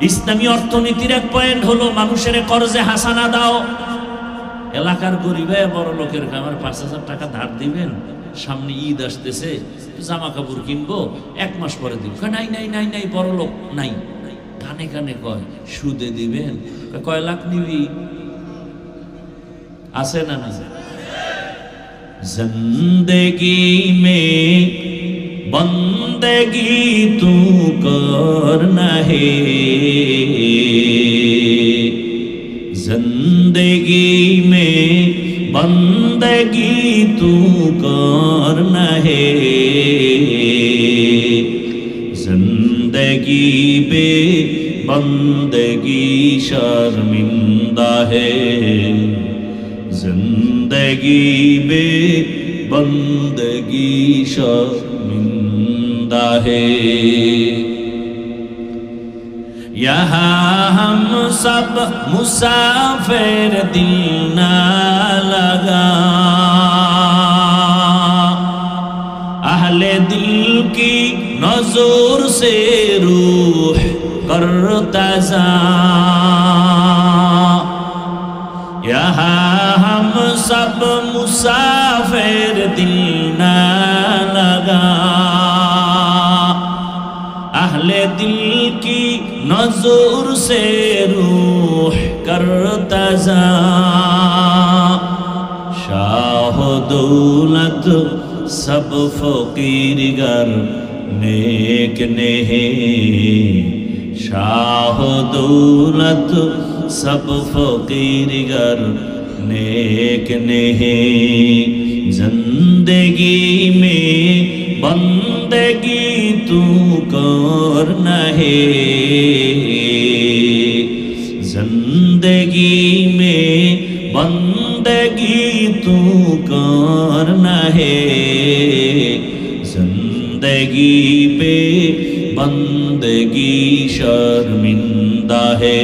ইসলামী অর্থনীতির এক পয়েন্ট হলো মানুষের কর্জে হাসানা দাও। এলাকার গরিবে বড় লোকের আমার 5,000 টাকা ধার দিবেন, সামনে ঈদ আসতেছে, জামা কাপড় কিনবো, 1 মাস পরে দিব। নাই নাই নাই নাই, বড় লোক নাই। কানে কানে কয় সুদে দিবেন। কয় লাখ নিবি? আছে না না? জিন্দেগি মে বন্দেগি তু করনা হে, जिंदगी में बंदगी तू करना है, जिंदगी बे बंदगी शर्मिंदा है, जिंदगी बे बंदगी शर्मिंदा है। यहाँ हम सब मुसाफिर दिल ना लगा, अहले दिल की नजर से रूह करता जा। यहाँ हम सब मुसाफिर दिल ना लगा, अहले दिल की नजर से रूह करता जा। शाह दौलत सब फकीर गर नेक नहीं, शाह दौलत सब फकीर गर नेक नहीं, जिंदगी में बंदगी तू करना है, जिंदगी में बंदगी तू करना है, जिंदगी पे बंदगी शर्मिंदा है,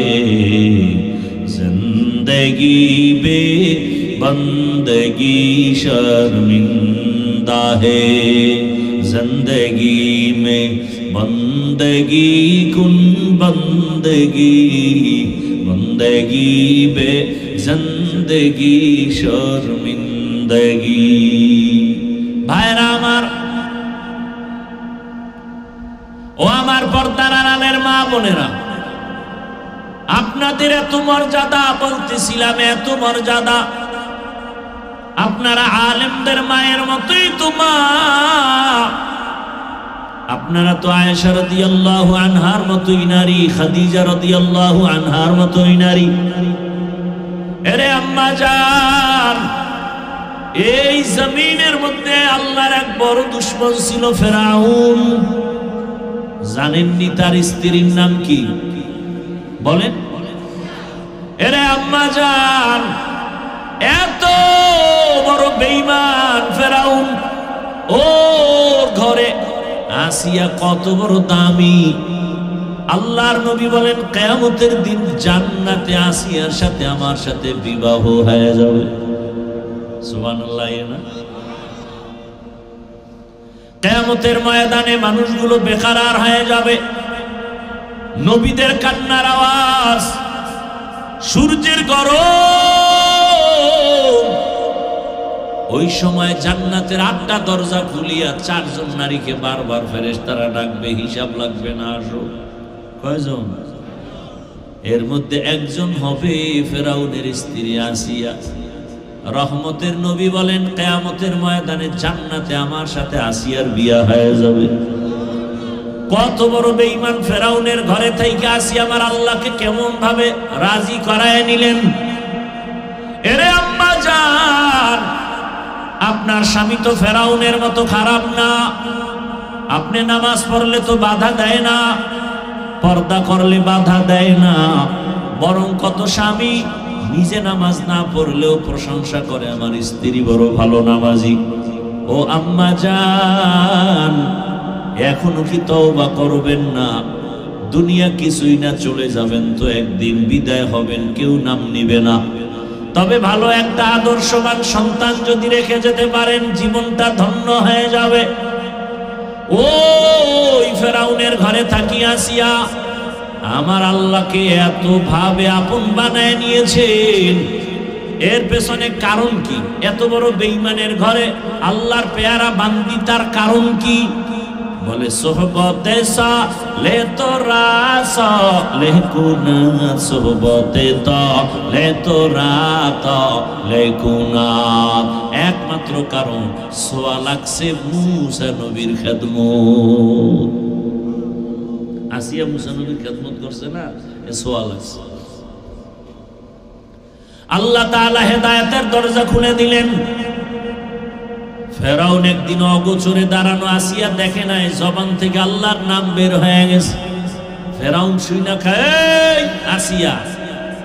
जिंदगी पे बंदगी शर्मिंदा है, जिंदगी में बंदगी कुन बंदगी, बंदगी बे जिंदगी शर्मिंदगी। भाईरा आमार ও আমার পর্দার আড়ালের মা বোনেরা, আপনাদের এত মর্যাদা, বলতেছিলাম এত মর্যাদা, আপনারা আলেমদের মায়ের মতোই তো মা। আপনারা তো আয়েশা রাদিয়াল্লাহু আনহার মতোই নারী, খাদিজা রাদিয়াল্লাহু আনহার মতোই নারী। এরে আম্মা জান, এই জমিনের মধ্যে আল্লাহর এক বড় দুশমন ছিল ফেরাউন। জানেননি তার স্ত্রীর নাম কি? বলেন। এরে আম্মা জান, এত বড় বেঈমান ফেরাউন, ও ঘরে আসিয়া কত বড় দামি। আল্লাহর নবী বলেন কিয়ামতের দিন জান্নাতে আসিয়ার সাথে আমার সাথে বিবাহ হয়ে যাবে। সুবহানাল্লাহ। না কিয়ামতের ময়দানে মানুষগুলো বেকারার হয়ে যাবে, নবীদের কান্নার আওয়াজ, সূর্যের গরম। ওই সময় জান্নাতের 8টা দরজা খুলিয়া 4 জন নারীকে বারবার ফেরেশতারা ডাকবে, হিসাব লাগবে না, আসো। কয়জন? এর মধ্যে একজন হবে ফেরাউনের স্ত্রী আসিয়া। রহমতের নবী বলেন কিয়ামতের ময়দানে জান্নাতে আমার সাথে আসিয়ার বিয়া হয়ে যাবে। কত বড় বেঈমান ফেরাউনের ঘরে থেকে আসিয়া আমার আল্লাহকে কেমন ভাবে রাজি করায় নিলেন। এরে আম্মা জান, আপনার স্বামী তো ফেরাউনের মতো খারাপ না। আপনি নামাজ পড়লে তো বাধা দেয় না, পর্দা করলে বাধা দেয় না, বরং কত স্বামী নিজে নামাজ না পড়লেও প্রশংসা করে আমার স্ত্রী বড় ভালো নামাজি। ও আম্মা জান, এখনো কি তওবা করবেন না? দুনিয়া কিছুই না, চলে যাবেন তো একদিন, বিদায় হবেন, কেউ নাম নিবে না। তবে ভালো একটা আদর্শবান সন্তান যদি রেখে যেতে পারেন, জীবনটা ধন্য হয়ে যাবে। ওই ফেরাউনের ঘরে থাকি আসিয়া আমার আল্লাহকে এত ভাবে আপন বানায় নিয়েছেন, এর পেছনে কারণ কি? এত বড় বেঈমানের ঘরে আল্লাহর পেয়ারা বান্দি, তার কারণ কি? বলে সোহবতে সালে তোরা সালে কুনা, সোহবতে তালে তোরা তালে কুনা। একমাত্র কারণ সোয়া লাগছে মুসা নবীর খেদমত। আসিয়া মুসা নবীর খেদমত করছে না, সোয়া লাগছে। আল্লাহ তাআলা হেদায়েতের দরজা খুলে দিলেন। ফেরাউন একদিন অগোচরে দাঁড়ানো, আসিয়া দেখে নাই, জবান থেকে আল্লাহর নাম বের হয়ে গেছে। ফেরাউন শুইনা খায়, আসিয়া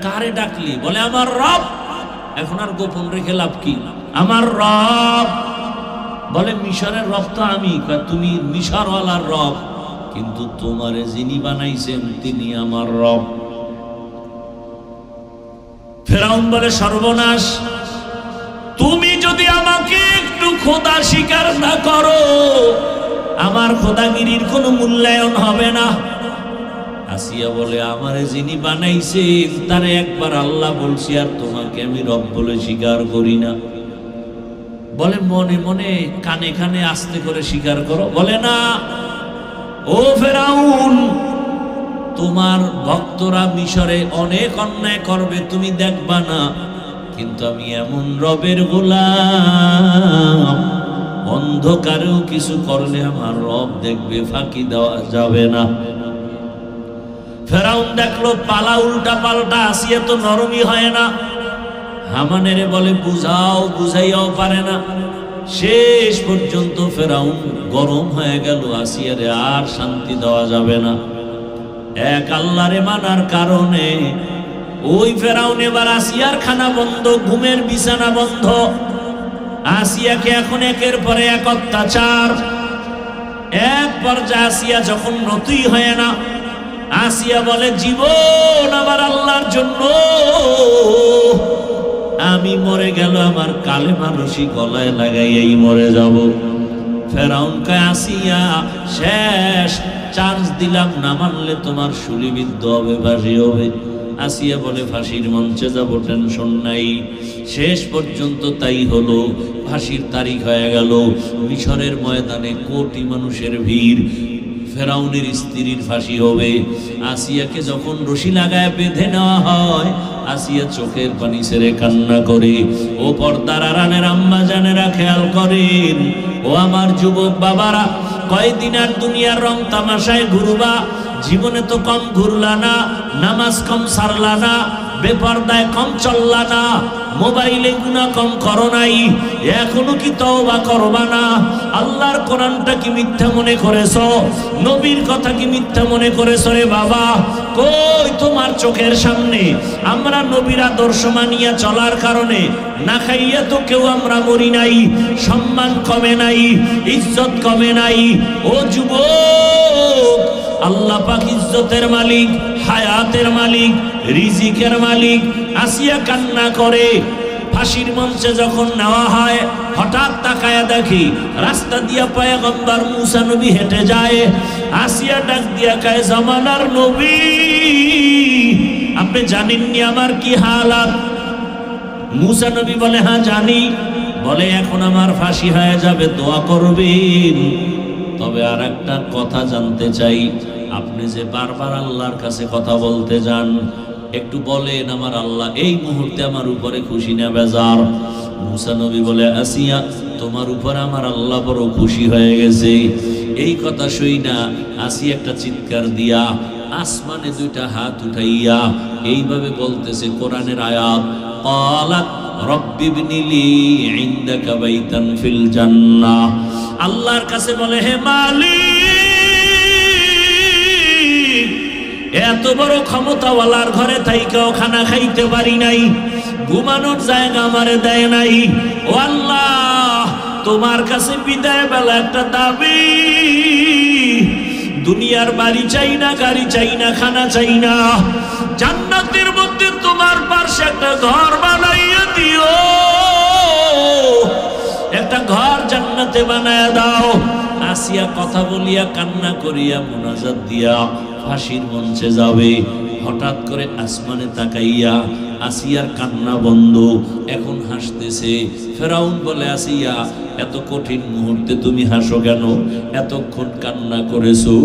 কারে ডাকলি? বলে আমার রব। এখন আর গোপন রেখে লাভ কি? আমার রব। বলে মিশরের রব তো আমি। তুমি মিশরওয়ালার রব, কিন্তু তোমারে যিনি বানাইছেন তিনি আমার রব। ফেরাউন বলে সর্বনাশ, তুমি যদি আমাকে একটু খোদা স্বীকার না করো, আমার খোদাগিরির কোনো মূল্যায়ন হবে না। আসিয়া বলে আমারে যিনি বানাইছেন তারে একবার আল্লাহ বলছি, আর তোমাকে আমি রব বলে স্বীকার করি না। বলে মনে মনে কানে কানে আস্তে করে স্বীকার করো। বলে না, ও ফেরাউন, তোমার ভক্তরা মিশরে অনেক অন্যায় করবে, তুমি দেখবা না, কিন্তু আমি এমন রবের গোলাম, অন্ধকারেও কিছু করলে আমার রব দেখবে, ফাঁকি দেওয়া যাবে না। ফেরাউন দেখলো পালা উল্টা পাল্টা, আসিয়া তো নরমই হয় না। হামানেরে বলে বুঝাও, বুঝাইয়াও পারে না। শেষ পর্যন্ত ফেরাউন গরম হয়ে গেল, আসিয়ারে আর শান্তি দেওয়া যাবে না। এক আল্লাহরে মানার কারণে ওই ফেরাউন এবার আসিয়ার খানা বন্ধ, ঘুমের বিছানা বন্ধ। আসিয়াকে এখন একের পরে এক অত্যাচার। এক পর্যায়ে আসিয়া যখন নতুই হয় না, আসিয়া বলে জীবন আমার আল্লাহর জন্য, আমি মরে গেল আমার কালেমা রশি গলায় লাগাইয়াই মরে যাব। ফেরাউন কয় আসিয়া শেষ চান্স দিলাম, না মানলে তোমার শুলিবিদ্ধ হবে, ফাঁসি হবে। আসিয়া বলে ফাঁসির মঞ্চে যাব, টেনশন নাই। শেষ পর্যন্ত তাই হলো, ফাঁসির তারিখ হয়ে গেল। মিশরের ময়দানে কোটি মানুষের ভিড়, ফেরাউনের স্ত্রীর ফাঁসি হবে। আসিয়াকে যখন রশি লাগায় বেঁধে নেওয়া হয়, আসিয়া চোখের পানি ছেড়ে কান্না করে। ও পর্দার আড়ালের আম্মা জানেরা খেয়াল করেন, ও আমার যুবক বাবারা, কয়দিন আর দুনিয়ার রং তামাশায় ঘুরবা, জীবনে তো কম ঘুরলা না, নামাজ কম সারলা না, বেপরদায় কম চললা না, মোবাইলে গুনাহ কম করো নাই, এখনো কি তওবা করবা না? আল্লাহর কোরআনটা কি মিথ্যা মনে করেছো? নবীর কথা কি মিথ্যা মনে করেছো রে বাবা? কই তোমার চোখের সামনে আমরা নবীর আদর্শ মানিয়া চলার কারণে না খাইয়া তো কেউ আমরা মরি নাই, সম্মান কমে নাই, ইজ্জত কমে নাই। ও যুবক, আল্লাহ পাক ইজ্জতের মালিক, হায়াতের মালিক, রিজিকের মালিক। আসিয়া কান্না করে। ফাঁসির মঞ্চে যখন নেওয়া হয়, হঠাৎ তাকায়া দেখি রাস্তা দিয়া পয়গম্বর মুসা নবী হেঁটে যায়। আসিয়া ডাক দিয়া কয় জামানার নবী, আপনি জানেননি আমার কি হালাত? মুসা নবী বলে হ্যাঁ জানি। বলে এখন আমার ফাঁসি হয়ে যাবে, দোয়া করবেন। তবে আর একটা কথা জানতে চাই, আপনি যে বারবার আল্লাহর কাছে কথা বলতে যান, একটু বলেন আমার আল্লাহ এই মুহূর্তে আমার উপরে খুশি না বেজার? মুসা নবী বলে আসিয়া তোমার উপর আমার আল্লাহ বড় খুশি হয়ে গেছে। এই কথা শুই না আসিয়া একটা চিৎকার দিয়া আসমানে দুইটা হাত উঠাইয়া এইভাবে বলতেছে কোরআনের আয়াত, ক্বালাত রব্বি ইবনিলি ইনদাকা বাইতান ফিল জান্নাহ। আল্লাহর কাছে বলে হে মালিক, এত বড় ক্ষমতাওয়ালার ঘরে থাইকাও খানা খাইতে পারি নাই, ঘুমানোর জায়গা আমারে দেয় নাই। ও আল্লাহ, তোমার কাছে বিদায় বেলা একটা দাবি, দুনিয়ার বাড়ি চাই না, গাড়ি চাই না, খানা চাই না, জান্নাতের মধ্যে তোমার পাশে একটা ঘর বানাইয়া দিও, একটা ঘর জান্নাতে বানায়া দাও। আসিয়া কথা বলিয়া কান্না করিয়া মুনাজাত দিয়া ফাঁসির মঞ্চে যাবে। হঠাৎ করে আসমানে তাকাইয়া আসিয়ার কান্না বন্ধ, এখন হাসতেছে। ফেরাউন বলে, আসিয়া এত কঠিন মুহূর্তে তুমি হাসো কেন? এতক্ষণ কান্না করেছো।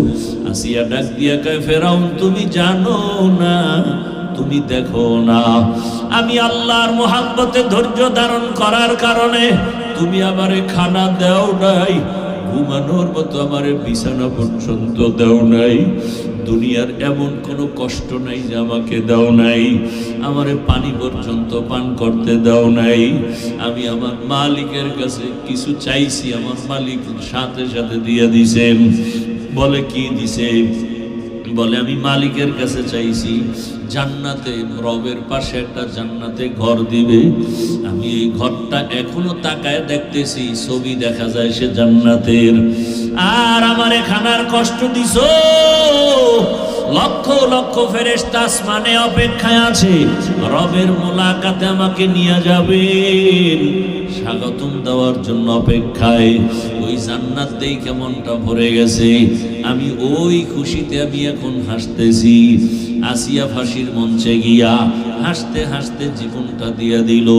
আসিয়া ডাক দিয়া কয়, ফেরাউন তুমি জানো না, তুমি দেখো না, আমি আল্লাহর মোহাব্বতে ধৈর্য ধারণ করার কারণে তুমি আমারে খানা দাও নাই, ঘুমানোর মতো আমারে বিছানা পর্যন্ত দাও নাই, দুনিয়ার এমন কোনো কষ্ট নাই যে আমাকে দাও নাই, আমারে পানি পর্যন্ত পান করতে দাও নাই। আমি আমার মালিকের কাছে কিছু চাইছি, আমার মালিক সাথে সাথে দিয়ে দিছেন। বলে কি দিছে? বলে আমি মালিকের কাছে চাইছি জান্নাতে, রবের পাশে একটা জান্নাতে ঘর দিবে। আমি এই ঘরটা এখনো তাকায় দেখতেছি, ছবি দেখা যায় সে জান্নাতের। আর আমারে খানার কষ্ট দিছো, লক্ষ লক্ষ ফেরেশতা আসমানে অপেক্ষায় আছে, রবের মোলাকাতে আমাকে নিয়ে যাবেন, স্বাগতম দেওয়ার জন্য অপেক্ষায়। ওই জান্নাত দেখে মনটা ভরে গেছে, আমি ওই খুশিতে আমি এখন হাসতেছি। আসিয়া ফাঁসির মঞ্চে গিয়া হাসতে হাসতে জীবনটা দিয়ে দিল।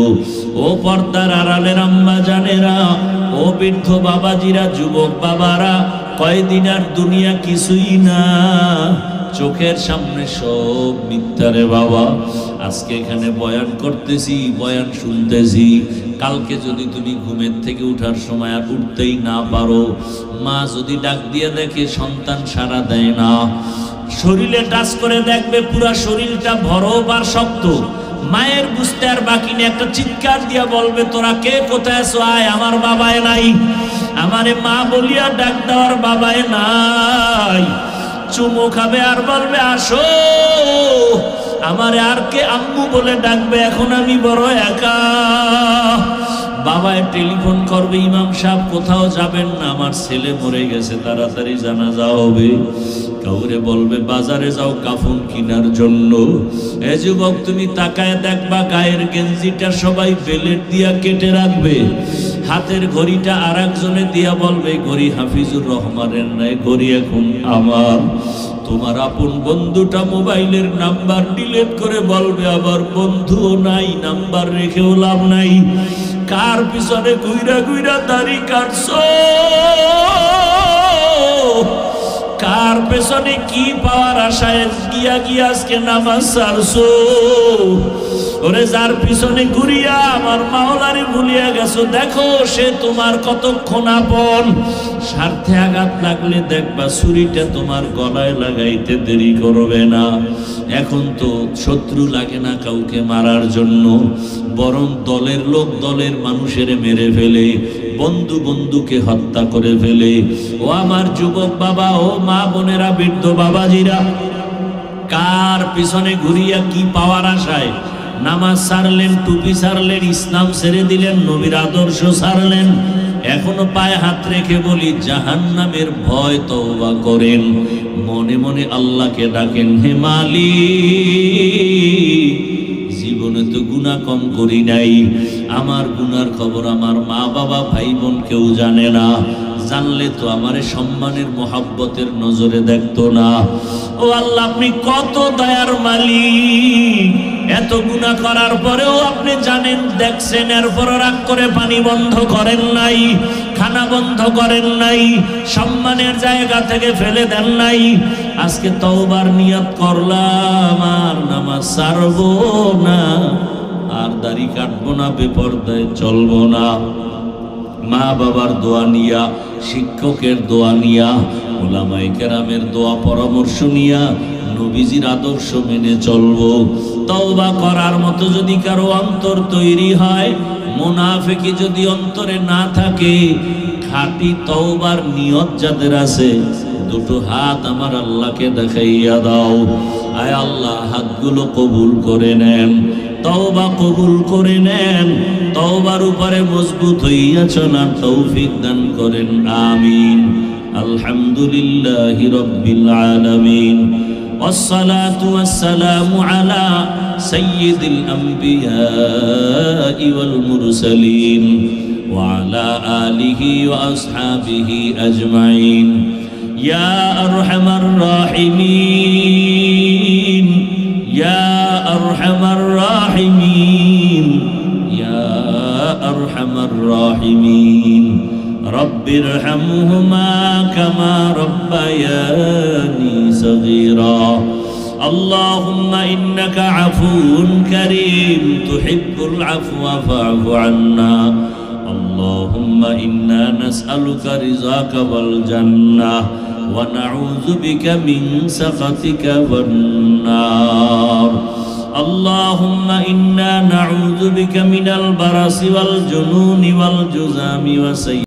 ও পর্দার আড়ালের আম্মা জানেরা, ও বৃদ্ধ বাবাজিরা, যুবক বাবারা, কয়দিন আর দুনিয়া কিছুই না, চোখের সামনে সব মিথ্যারে বাবা। আজকে এখানে বয়ান করতেছি, বয়ান শুনতেছি, কালকে যদি তুমি ঘুমের থেকে উঠার সময় আর উঠতেই না পারো, মা যদি ডাক দিয়ে দেখে সন্তান সাড়া দেয় না, শরীরে টাচ করে দেখবে পুরা শরীরটা বরফ আর শক্ত, মায়ের বুঝতে আর বাকি নেই, একটা চিৎকার দিয়া বলবে, তোরা কে কোথায় আছো, আয়, আমার বাবায় নাই, আমারে মা বলিয়া ডাক দেওয়ার বাবায় নাই। চুমু খাবে আর বলবে, আসো, আমারে আর কে আম্মু বলে ডাকবে, এখন আমি বড় একা। বাবায় টেলিফোন করবে, ইমাম সাহেব কোথাও যাবেন না, আমার ছেলে মরে গেছে, তাড়াতাড়ি জানাজা হবে। কাউরে বলবে বাজারে যাও কাফন কেনার জন্য। এ যুবক, তুমি তাকায় দেখবা গায়ের গেঞ্জিটা সবাই বেলেট দিয়া কেটে রাখবে, হাতের ঘড়িটা আর একজনে দিয়া বলবে ঘড়ি হাফিজুর রহমানের নাই, ঘড়ি এখন আমার। তোমার আপন বন্ধুটা মোবাইলের নাম্বার ডিলিট করে বলবে আবার বন্ধুও নাই, নাম্বার রেখেও লাভ নাই। কার পিছনে ঘুইরা ঘুইরা দাড়ি কাটছো, কার পেছনে কি পাওয়ার আশায় গিয়া গিয়া আজকে নামাজ ছাড়ছো? ওরে যার পিছনে ঘুরিয়া আমার মাওলারে ভুলিয়া গেছো, দেখো সে তোমার কতক্ষণ আপন। স্বার্থে আঘাত লাগলে দেখবা ছুরিটা তোমার গলায় লাগাইতে দেরি করবে না। এখন তো শত্রু লাগে না কাউকে মারার জন্য, বরং দলের লোক দলের মানুষের মেরে ফেলে, বন্ধু বন্ধুকে হত্যা করে ফেলে। ও আমার যুবক বাবা, ও মা বোনেরা, বৃদ্ধ বাবাজিরা, কার পিছনে ঘুরিয়া কি পাওয়ার আশায় নামাজ ছাড়লেন, টুপি ছাড়লেন, ইসলাম ছেড়ে দিলেন, নবীর আদর্শ ছাড়লেন। এখনো পায়ে হাত রেখে বলি, জাহান্নামের ভয় তওবা করেন, মনে মনে আল্লাহকে ডাকেন, হে মালিক, জীবনে তো গুনাহ কম করি নাই, আমার গুনার খবর আমার মা বাবা ভাই বোন কেউ জানে না, জানলে তো আমারে সম্মানের মোহাব্বতের নজরে দেখতো না। ও আল্লাহ, আপনি কত দয়ার মালিক, এত গুনাহ করার পরেও আপনি জানেন, দেখছেন, এরপর রাগ করে পানি বন্ধ করেন নাই, খানা বন্ধ করেন নাই, সম্মানের জায়গা থেকে ফেলে দেন নাই। আজকে তওবার নিয়ত করলাম, আর নামাজ ছাড়বো না, আর দাড়ি কাটবো না, বেপরদায় চলবো না। মা বাবার দোয়া নিয়া, শিক্ষকের দোয়া নিয়া, উলামায়ে কেরামের দোয়া পরামর্শ নিয়া নবীজির আদর্শ মেনে চলবো। তওবা করার মতো যদি কারো অন্তর তৈরি হয়, মুনাফিকি যদি অন্তরে না থাকে, খাঁটি তওবার নিয়ত যাদের আছে, দুটো হাত আমার আল্লাহকে দেখাইয়া দাও। আয় আল্লাহ, হাতগুলো কবুল করে নেন, তওবা কবুল করে নেন, তওবার উপরে মজবুত হইয়া চলার তৌফিক দান করেন, আমিন। আলহামদুলিল্লাহি রাব্বিল আলামিন, ওয়াসসালাতু ওয়াসসালামু আলা সাইয়্যিদিল আমবিয়াই ওয়াল মুরসালিন ওয়া আলা আলিহি ওয়া আসহাবিহি আজমাইন। ইয়া আরহামার রাহিমিন। الراحمين رب ارحمهما كما ربياني صغيرا اللهم إنك عفو كريم تحب العفو فاعف عنا اللهم إنا نسألك رضاك والجنة ونعوذ بك من سخطك والنار اللهم إنا نعوذ بك من البرص والجنون والجذام وسيء